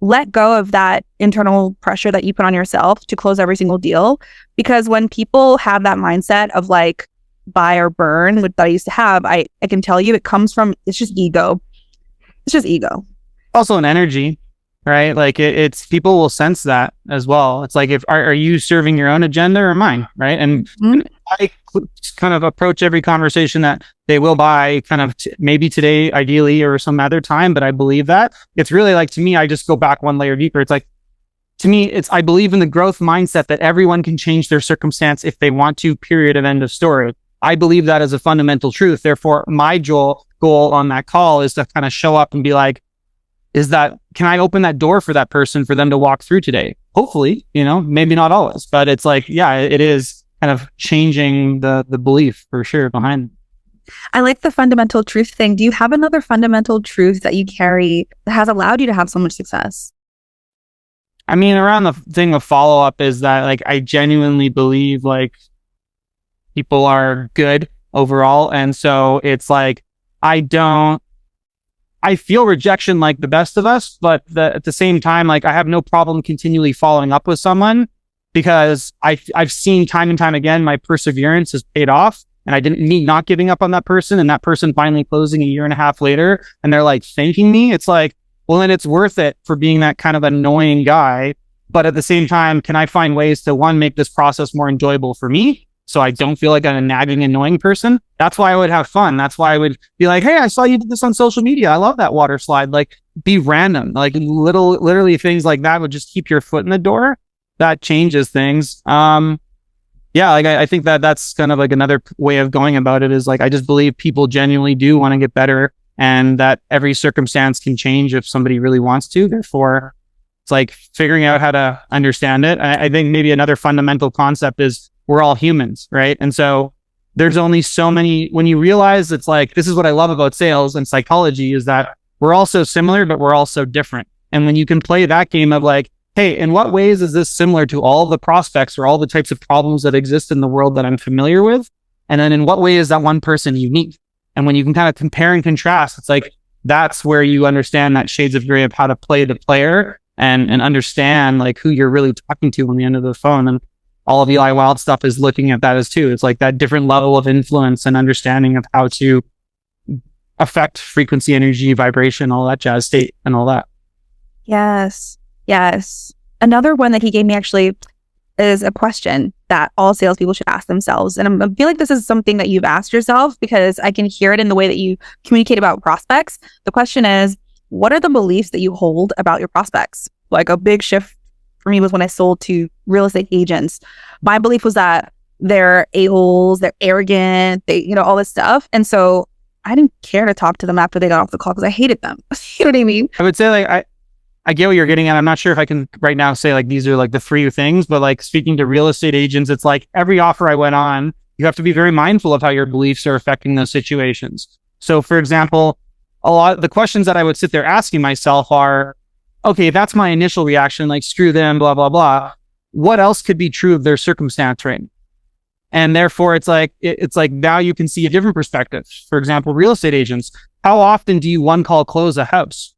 Let go of that internal pressure that you put on yourself to close every single deal. Because when people have that mindset of like buy or burn, which I used to have, I can tell you it comes from, it's just ego. It's just ego. Also an energy, right? Like it's people will sense that as well. It's like, if are you serving your own agenda or mine, right? And I kind of approach every conversation that they will buy kind of maybe today, ideally, or some other time, but I believe that. It's really like, to me, I just go back one layer deeper. It's like, to me, I believe in the growth mindset that everyone can change their circumstance if they want to, period, of end of story. I believe that as a fundamental truth. Therefore, my goal on that call is to kind of show up and be like, can I open that door for that person for them to walk through today? Hopefully, maybe not always, but it's like, yeah, it is kind of changing the belief for sure behind it. I like the fundamental truth thing. Do you have another fundamental truth that you carry that has allowed you to have so much success? I mean, around the thing of follow-up is that like, I genuinely believe like people are good overall. And so it's like, I feel rejection like the best of us, but at the same time, like I have no problem continually following up with someone because I've seen time and time again, my perseverance has paid off and I didn't need not giving up on that person and that person finally closing a year and a half later and they're like thanking me. It's like, well, then it's worth it for being that kind of annoying guy. But at the same time, can I find ways to make this process more enjoyable for me? So I don't feel like I'm a nagging, annoying person. That's why I would have fun. That's why I would be like, hey, I saw you did this on social media. I love that water slide. Like be random, like literally things like that would just keep your foot in the door. That changes things. Yeah, like I think that's kind of like another way of going about it is like, I just believe people genuinely do want to get better and that every circumstance can change if somebody really wants to. Therefore, it's like figuring out how to understand it. I think maybe another fundamental concept is we're all humans, right? And so there's only so many, when you realize it's like, this is what I love about sales and psychology is that we're all so similar, but we're all so different. And when you can play that game of like, hey, in what ways is this similar to all the prospects or all the types of problems that exist in the world that I'm familiar with? And then in what way is that one person unique? And when you can kind of compare and contrast, it's like, that's where you understand that shades of gray of how to play the player and understand like who you're really talking to on the end of the phone. And all of Eli Wild stuff is looking at that as too. It's like that different level of influence and understanding of how to affect frequency, energy, vibration, all that jazz, state, and all that. Yes. Another one that he gave me actually is a question that all salespeople should ask themselves. And I feel like this is something that you've asked yourself because I can hear it in the way that you communicate about prospects. The question is, what are the beliefs that you hold about your prospects? Like a big shift for me was when I sold to real estate agents. My belief was that they're a-holes, they're arrogant, they, all this stuff. And so I didn't care to talk to them after they got off the call because I hated them. You know what I mean? I would say like, I get what you're getting at. I'm not sure if I can right now say like, these are like the 3 things, but like speaking to real estate agents, it's like every offer I went on, you have to be very mindful of how your beliefs are affecting those situations. So for example, a lot of the questions that I would sit there asking myself are, okay, that's my initial reaction, like screw them, blah, blah, blah. What else could be true of their circumstance right now? And therefore it's like now you can see a different perspective. For example, real estate agents, how often do you one call close a house?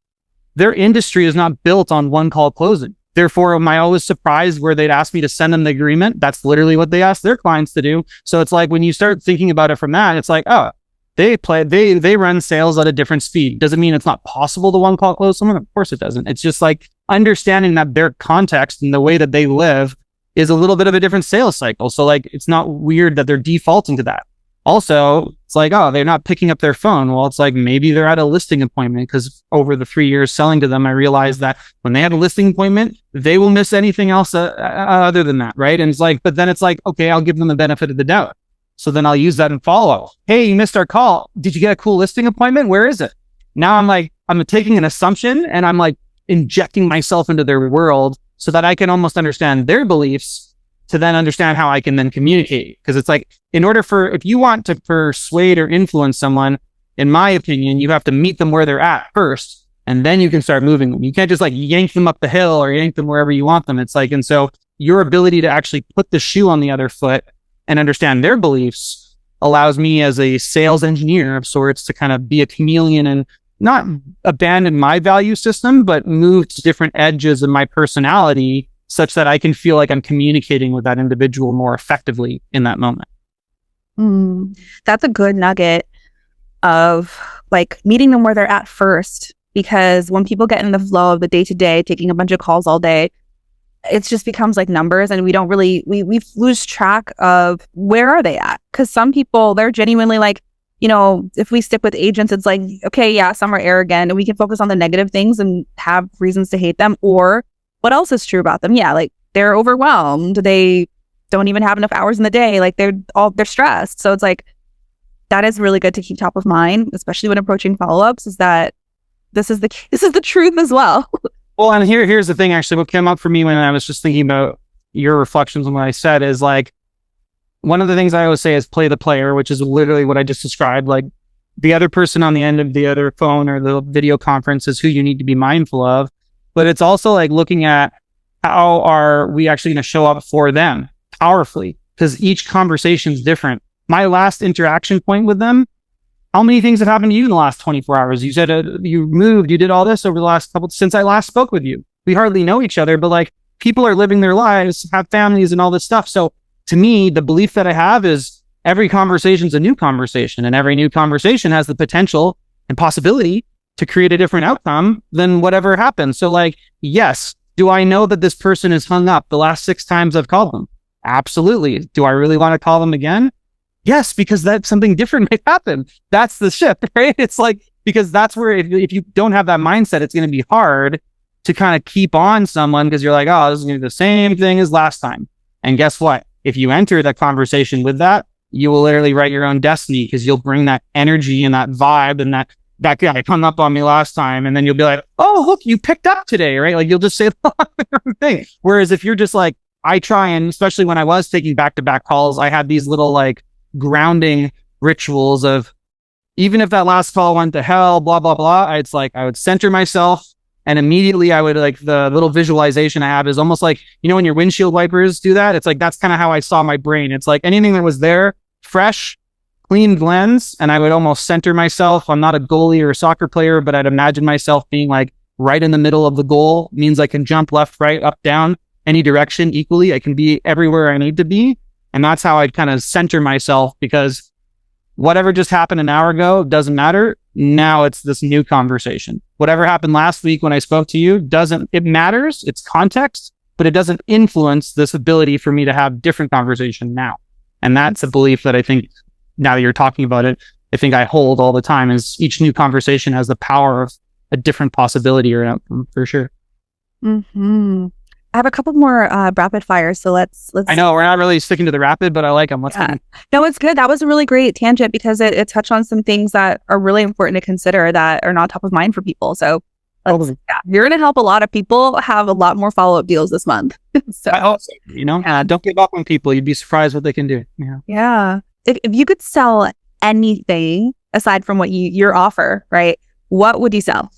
Their industry is not built on one call closing. Therefore, am I always surprised where they'd ask me to send them the agreement? That's literally what they ask their clients to do. So it's like when you start thinking about it from that, it's like, oh, they run sales at a different speed. Doesn't mean it's not possible to one call close someone. Of course it doesn't. It's just like understanding that their context and the way that they live is a little bit of a different sales cycle. So like, it's not weird that they're defaulting to that. Also, it's like, oh, they're not picking up their phone. Well, it's like maybe they're at a listing appointment because over the 3 years selling to them, I realized that when they have a listing appointment, they will miss anything else other than that, right? And it's like, but then it's like, okay, I'll give them the benefit of the doubt. So then I'll use that in follow-up. Hey, you missed our call. Did you get a cool listing appointment? Where is it? Now I'm taking an assumption and I'm like injecting myself into their world so that I can almost understand their beliefs to then understand how I can then communicate. Because it's like, if you want to persuade or influence someone, in my opinion, you have to meet them where they're at first, and then you can start moving them. You can't just like yank them up the hill or yank them wherever you want them. It's like, and so your ability to actually put the shoe on the other foot and understand their beliefs allows me as a sales engineer of sorts to kind of be a chameleon and not abandon my value system, but move to different edges of my personality such that I can feel like I'm communicating with that individual more effectively in that moment. That's a good nugget of like meeting them where they're at first, because when people get in the flow of the day to day, taking a bunch of calls all day, it just becomes like numbers, and we don't really, we lose track of where are they at. Because some people, they're genuinely like, you know, if we stick with agents, it's like, okay, yeah, some are arrogant and we can focus on the negative things and have reasons to hate them. Or what else is true about them? Yeah, like they're overwhelmed. They don't even have enough hours in the day. Like they're stressed. So it's like, that is really good to keep top of mind, especially when approaching follow-ups, is that this is the truth as well. Well, and here's the thing, actually, what came up for me when I was just thinking about your reflections on what I said is like, one of the things I always say is play the player, which is literally what I just described. Like the other person on the end of the other phone or the video conference is who you need to be mindful of. But it's also like looking at how are we actually going to show up for them powerfully, because each conversation is different. My last interaction point with them, how many things have happened to you in the last 24 hours? You said you moved, you did all this over the last since I last spoke with you. We hardly know each other, but like people are living their lives, have families and all this stuff. So to me, the belief that I have is every conversation is a new conversation, and every new conversation has the potential and possibility to create a different outcome than whatever happens. So like, yes, do I know that this person is hung up the last 6 times I've called them? Absolutely. Do I really want to call them again? Yes, because that something different might happen. That's the shift, right? It's like, because that's where if you don't have that mindset, it's going to be hard to kind of keep on someone, because you're like, oh, this is going to be the same thing as last time. And guess what? If you enter that conversation with that, you will literally write your own destiny, because you'll bring that energy and that vibe and that guy hung up on me last time. And then you'll be like, oh, look, you picked up today, right? Like you'll just say the wrong thing. Whereas if you're just like, I try, and especially when I was taking back-to-back calls, I had these little like grounding rituals of, even if that last call went to hell, blah, blah, blah, it's like I would center myself, and immediately I would like, the little visualization I have is almost like, you know, when your windshield wipers do that, it's like, that's kind of how I saw my brain. It's like anything that was there, fresh, clean lens, and I would almost center myself. I'm not a goalie or a soccer player, but I'd imagine myself being like right in the middle of the goal. It means I can jump left, right, up, down, any direction equally. I can be everywhere I need to be. And that's how I'd kind of center myself, because whatever just happened an hour ago doesn't matter. Now it's this new conversation. Whatever happened last week when I spoke to you it matters. It's context, but it doesn't influence this ability for me to have different conversation now. And that's a belief that I think, now that you're talking about it, I think I hold all the time, is each new conversation has the power of a different possibility or outcome, for sure. Mm-hmm. I have a couple more rapid fires, so let's. I know we're not really sticking to the rapid, but I like them. No, it's good. That was a really great tangent, because it touched on some things that are really important to consider that are not top of mind for people. So you're going to help a lot of people have a lot more follow-up deals this month. So I hope so, don't give up on people. You'd be surprised what they can do. Yeah. If you could sell anything aside from what your offer, right? What would you sell?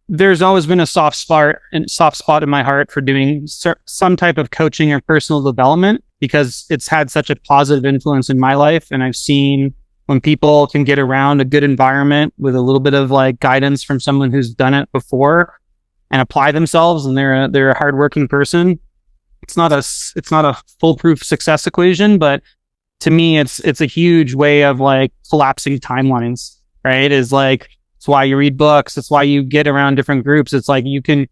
There's always been a soft spot in my heart for doing some type of coaching or personal development, because it's had such a positive influence in my life. And I've seen when people can get around a good environment with a little bit of like guidance from someone who's done it before and apply themselves, and they're a hardworking person. It's not a foolproof success equation, but to me, it's a huge way of like collapsing timelines, right? Is like, it's why you read books. It's why you get around different groups. It's like you can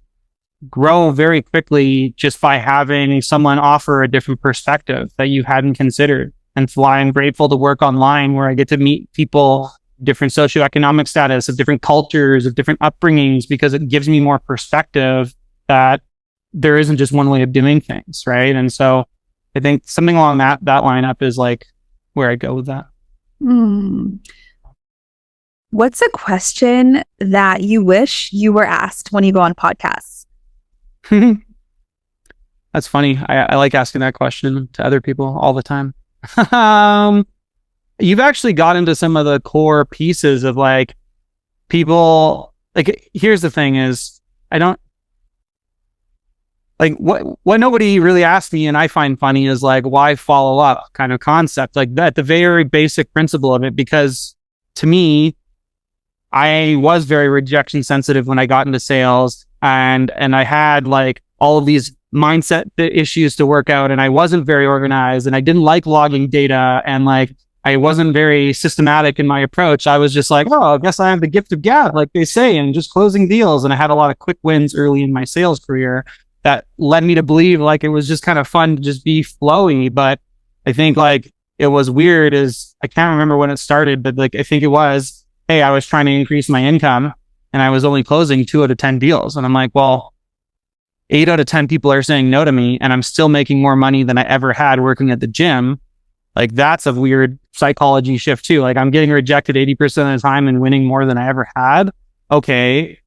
grow very quickly just by having someone offer a different perspective that you hadn't considered. And it's why I'm grateful to work online, where I get to meet people, different socioeconomic status, of different cultures, of different upbringings, because it gives me more perspective that there isn't just one way of doing things, right? And so I think something along that lineup is like where I go with that. What's a question that you wish you were asked when you go on podcasts? That's funny. I like asking that question to other people all the time. You've actually got into some of the core pieces of like people. Like, here's the thing is, I don't like what nobody really asked me, and I find funny is like, why follow up kind of concept, like that, the very basic principle of it, because to me, I was very rejection sensitive when I got into sales, and I had like all of these mindset issues to work out, and I wasn't very organized, and I didn't like logging data, and like I wasn't very systematic in my approach. I was just like, oh, I guess I have the gift of gab, like they say, and just closing deals. And I had a lot of quick wins early in my sales career that led me to believe like it was just kind of fun to just be flowy. But I think like it was weird is, I can't remember when it started, but like I think it was, hey, I was trying to increase my income and I was only closing 2 out of 10 deals. And I'm like, well, 8 out of 10 people are saying no to me, and I'm still making more money than I ever had working at the gym. Like, that's a weird psychology shift too. Like, I'm getting rejected 80% of the time and winning more than I ever had. Okay,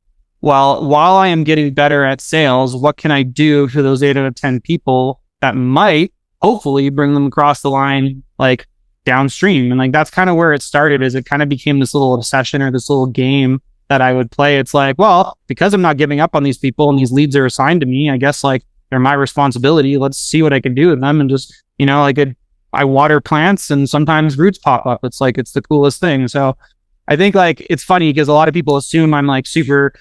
well, while I am getting better at sales, what can I do for those 8 out of 10 people that might hopefully bring them across the line, like downstream? And like, that's kind of where it started, is it kind of became this little obsession or this little game that I would play. It's like, well, because I'm not giving up on these people and these leads are assigned to me, I guess like they're my responsibility. Let's see what I can do with them. And just, you know, like I water plants and sometimes roots pop up. It's like, it's the coolest thing. So I think like, it's funny because a lot of people assume I'm like super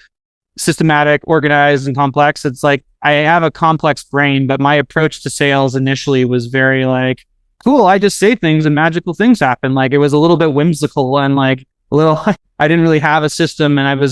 systematic, organized, and complex. It's like, I have a complex brain, but my approach to sales initially was very like, cool, I just say things and magical things happen. Like, it was a little bit whimsical and like a little, I didn't really have a system, and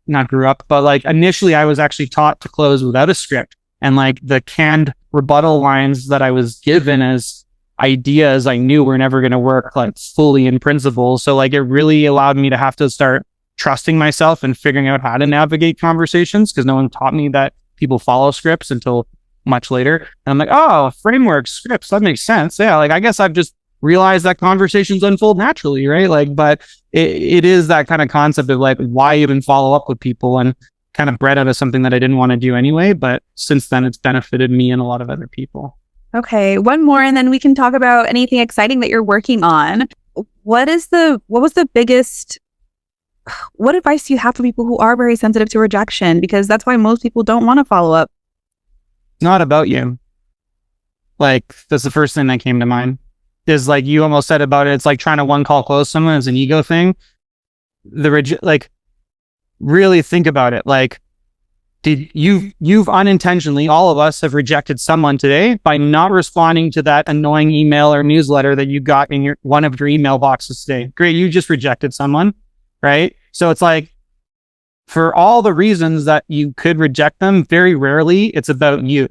not grew up, but like initially I was actually taught to close without a script, and like the canned rebuttal lines that I was given as ideas I knew were never going to work like fully in principle. So like it really allowed me to have to start trusting myself and figuring out how to navigate conversations, because no one taught me that people follow scripts until much later. And I'm like, oh, frameworks, scripts, that makes sense. Yeah, like I guess I've just realized that conversations unfold naturally, right? Like, but it is that kind of concept of like, why even follow up with people, and kind of bred out of something that I didn't want to do anyway. But since then, it's benefited me and a lot of other people. Okay, one more, and then we can talk about anything exciting that you're working on. What advice do you have for people who are very sensitive to rejection? Because that's why most people don't want to follow up. It's not about you. Like, that's the first thing that came to mind. Is like you almost said about it. It's like trying to one call close someone is an ego thing. Like, really think about it. Like, you've unintentionally, all of us have rejected someone today by not responding to that annoying email or newsletter that you got in one of your email boxes today. Great, you just rejected someone, right? So it's like, for all the reasons that you could reject them, very rarely it's about you.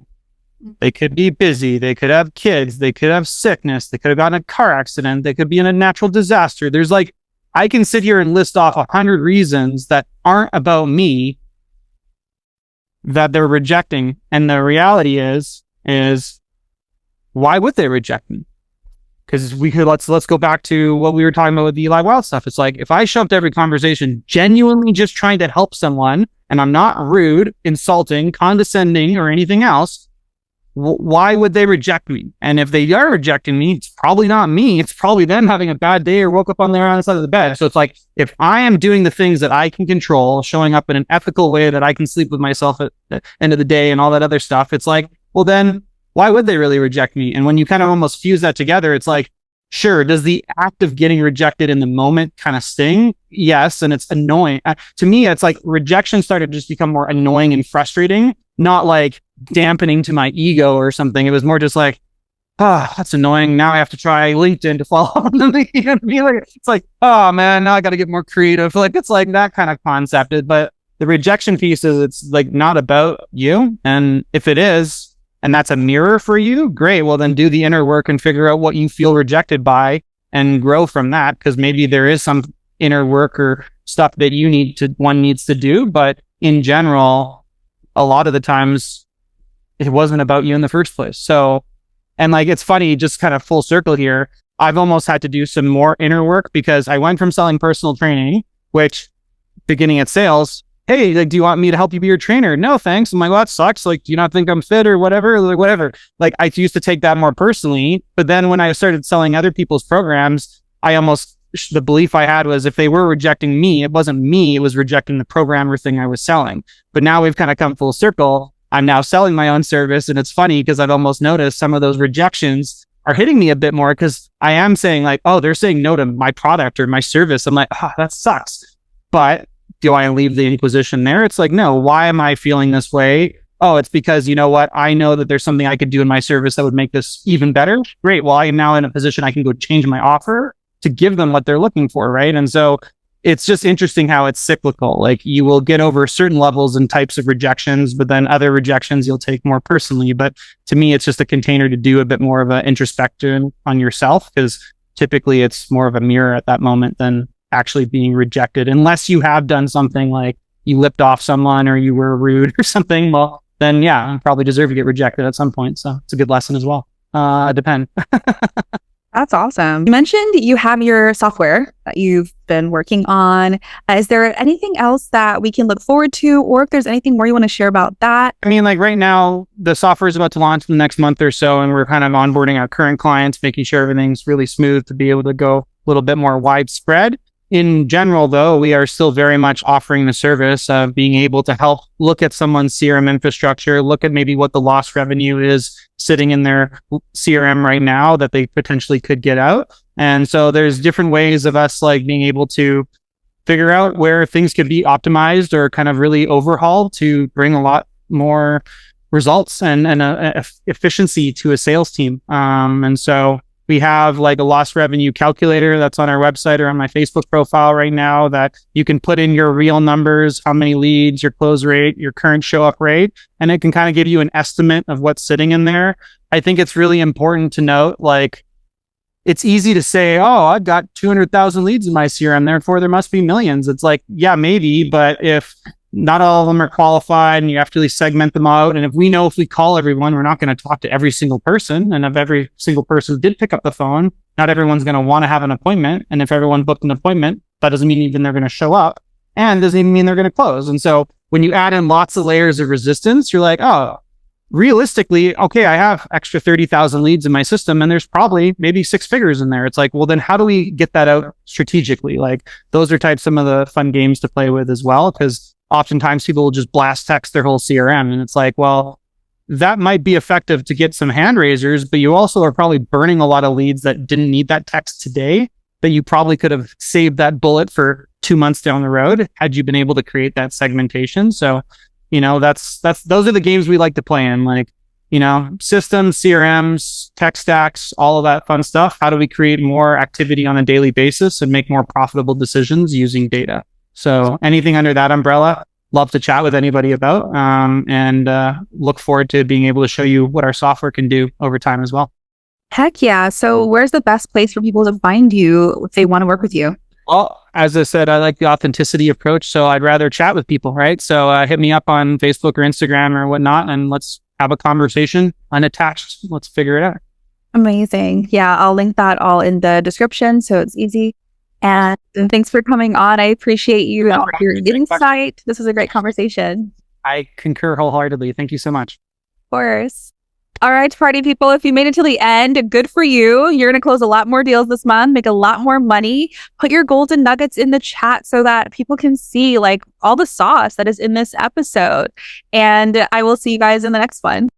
They could be busy, they could have kids, they could have sickness, they could have gotten a car accident, they could be in a natural disaster. There's like, I can sit here and list off 100 reasons that aren't about me that they're rejecting. And the reality is why would they reject me? Because we could, let's go back to what we were talking about with the Eli Wild stuff. It's like, if I shoved every conversation genuinely just trying to help someone, and I'm not rude, insulting, condescending, or anything else, why would they reject me? And if they are rejecting me, it's probably not me. It's probably them having a bad day or woke up on their own side of the bed. So it's like, if I am doing the things that I can control, showing up in an ethical way that I can sleep with myself at the end of the day and all that other stuff, it's like, well, then why would they really reject me? And when you kind of almost fuse that together, it's like, sure, does the act of getting rejected in the moment kind of sting? Yes. And it's annoying. To me, it's like rejection started to just become more annoying and frustrating, not like dampening to my ego or something. It was more just like, that's annoying. Now I have to try LinkedIn to follow up on them. It's like, oh man, now I got to get more creative. Like, it's like that kind of concept. But the rejection piece is, it's like not about you. And if it is, and that's a mirror for you, great. Well, then do the inner work and figure out what you feel rejected by and grow from that. Because maybe there is some inner work or stuff that one needs to do. But in general, a lot of the times it wasn't about you in the first place. So, and like, it's funny, just kind of full circle here. I've almost had to do some more inner work because I went from selling personal training, which beginning at sales, hey, like, do you want me to help you be your trainer? No, thanks. I'm like, well, that sucks. Like, do you not think I'm fit or whatever? Like, whatever. Like, I used to take that more personally. But then when I started selling other people's programs, the belief I had was if they were rejecting me, it wasn't me, it was rejecting the program or thing I was selling. But now we've kind of come full circle. I'm now selling my own service. And it's funny because I've almost noticed some of those rejections are hitting me a bit more because I am saying like, oh, they're saying no to my product or my service. I'm like, that sucks. But do I leave the inquisition there? It's like, no, why am I feeling this way? Oh, it's because, you know what? I know that there's something I could do in my service that would make this even better. Great. Well, I am now in a position I can go change my offer to give them what they're looking for, right? And so it's just interesting how it's cyclical. Like you will get over certain levels and types of rejections, but then other rejections you'll take more personally. But to me, it's just a container to do a bit more of an introspection on yourself, because typically it's more of a mirror at that moment than actually being rejected. Unless you have done something like you lipped off someone or you were rude or something, well, then yeah, you probably deserve to get rejected at some point. So it's a good lesson as well. Depend. That's awesome. You mentioned you have your software that you've been working on. Is there anything else that we can look forward to, or if there's anything more you want to share about that? I mean, like right now, the software is about to launch in the next month or so, and we're kind of onboarding our current clients, making sure everything's really smooth to be able to go a little bit more widespread. In general, though, we are still very much offering the service of being able to help look at someone's CRM infrastructure, look at maybe what the lost revenue is sitting in their CRM right now that they potentially could get out. And so there's different ways of us like being able to figure out where things could be optimized or kind of really overhauled to bring a lot more results and efficiency to a sales team. And so we have like a lost revenue calculator that's on our website or on my Facebook profile right now that you can put in your real numbers, how many leads, your close rate, your current show up rate, and it can kind of give you an estimate of what's sitting in there. I think it's really important to note, like, it's easy to say, oh, I've got 200,000 leads in my CRM, therefore there must be millions. It's like, yeah, maybe, but if not all of them are qualified and you have to really segment them out. And if we know if we call everyone, we're not going to talk to every single person. And if every single person did pick up the phone, not everyone's going to want to have an appointment. And if everyone booked an appointment, that doesn't mean even they're going to show up, and doesn't even mean they're going to close. And so when you add in lots of layers of resistance, you're like, oh, realistically, okay, I have extra 30,000 leads in my system and there's probably maybe 6 figures in there. It's like, well, then how do we get that out strategically? Like those are some of the fun games to play with as well, because oftentimes people will just blast text their whole CRM. And it's like, well, that might be effective to get some hand raisers, but you also are probably burning a lot of leads that didn't need that text today, that you probably could have saved that bullet for 2 months down the road had you been able to create that segmentation. So, you know, those are the games we like to play in, like, you know, systems, CRMs, tech stacks, all of that fun stuff. How do we create more activity on a daily basis and make more profitable decisions using data? So anything under that umbrella, love to chat with anybody about, and look forward to being able to show you what our software can do over time as well. Heck yeah. So where's the best place for people to find you if they want to work with you? Well, as I said, I like the authenticity approach, so I'd rather chat with people, right? So hit me up on Facebook or Instagram or whatnot, and let's have a conversation unattached. Let's figure it out. Amazing. Yeah, I'll link that all in the description so it's easy. And thanks for coming on. I appreciate you and your insight. This was a great conversation. I concur wholeheartedly. Thank you so much. Of course. All right, party people, if you made it to the end, good for you. You're going to close a lot more deals this month, make a lot more money. Put your golden nuggets in the chat so that people can see like all the sauce that is in this episode. And I will see you guys in the next one.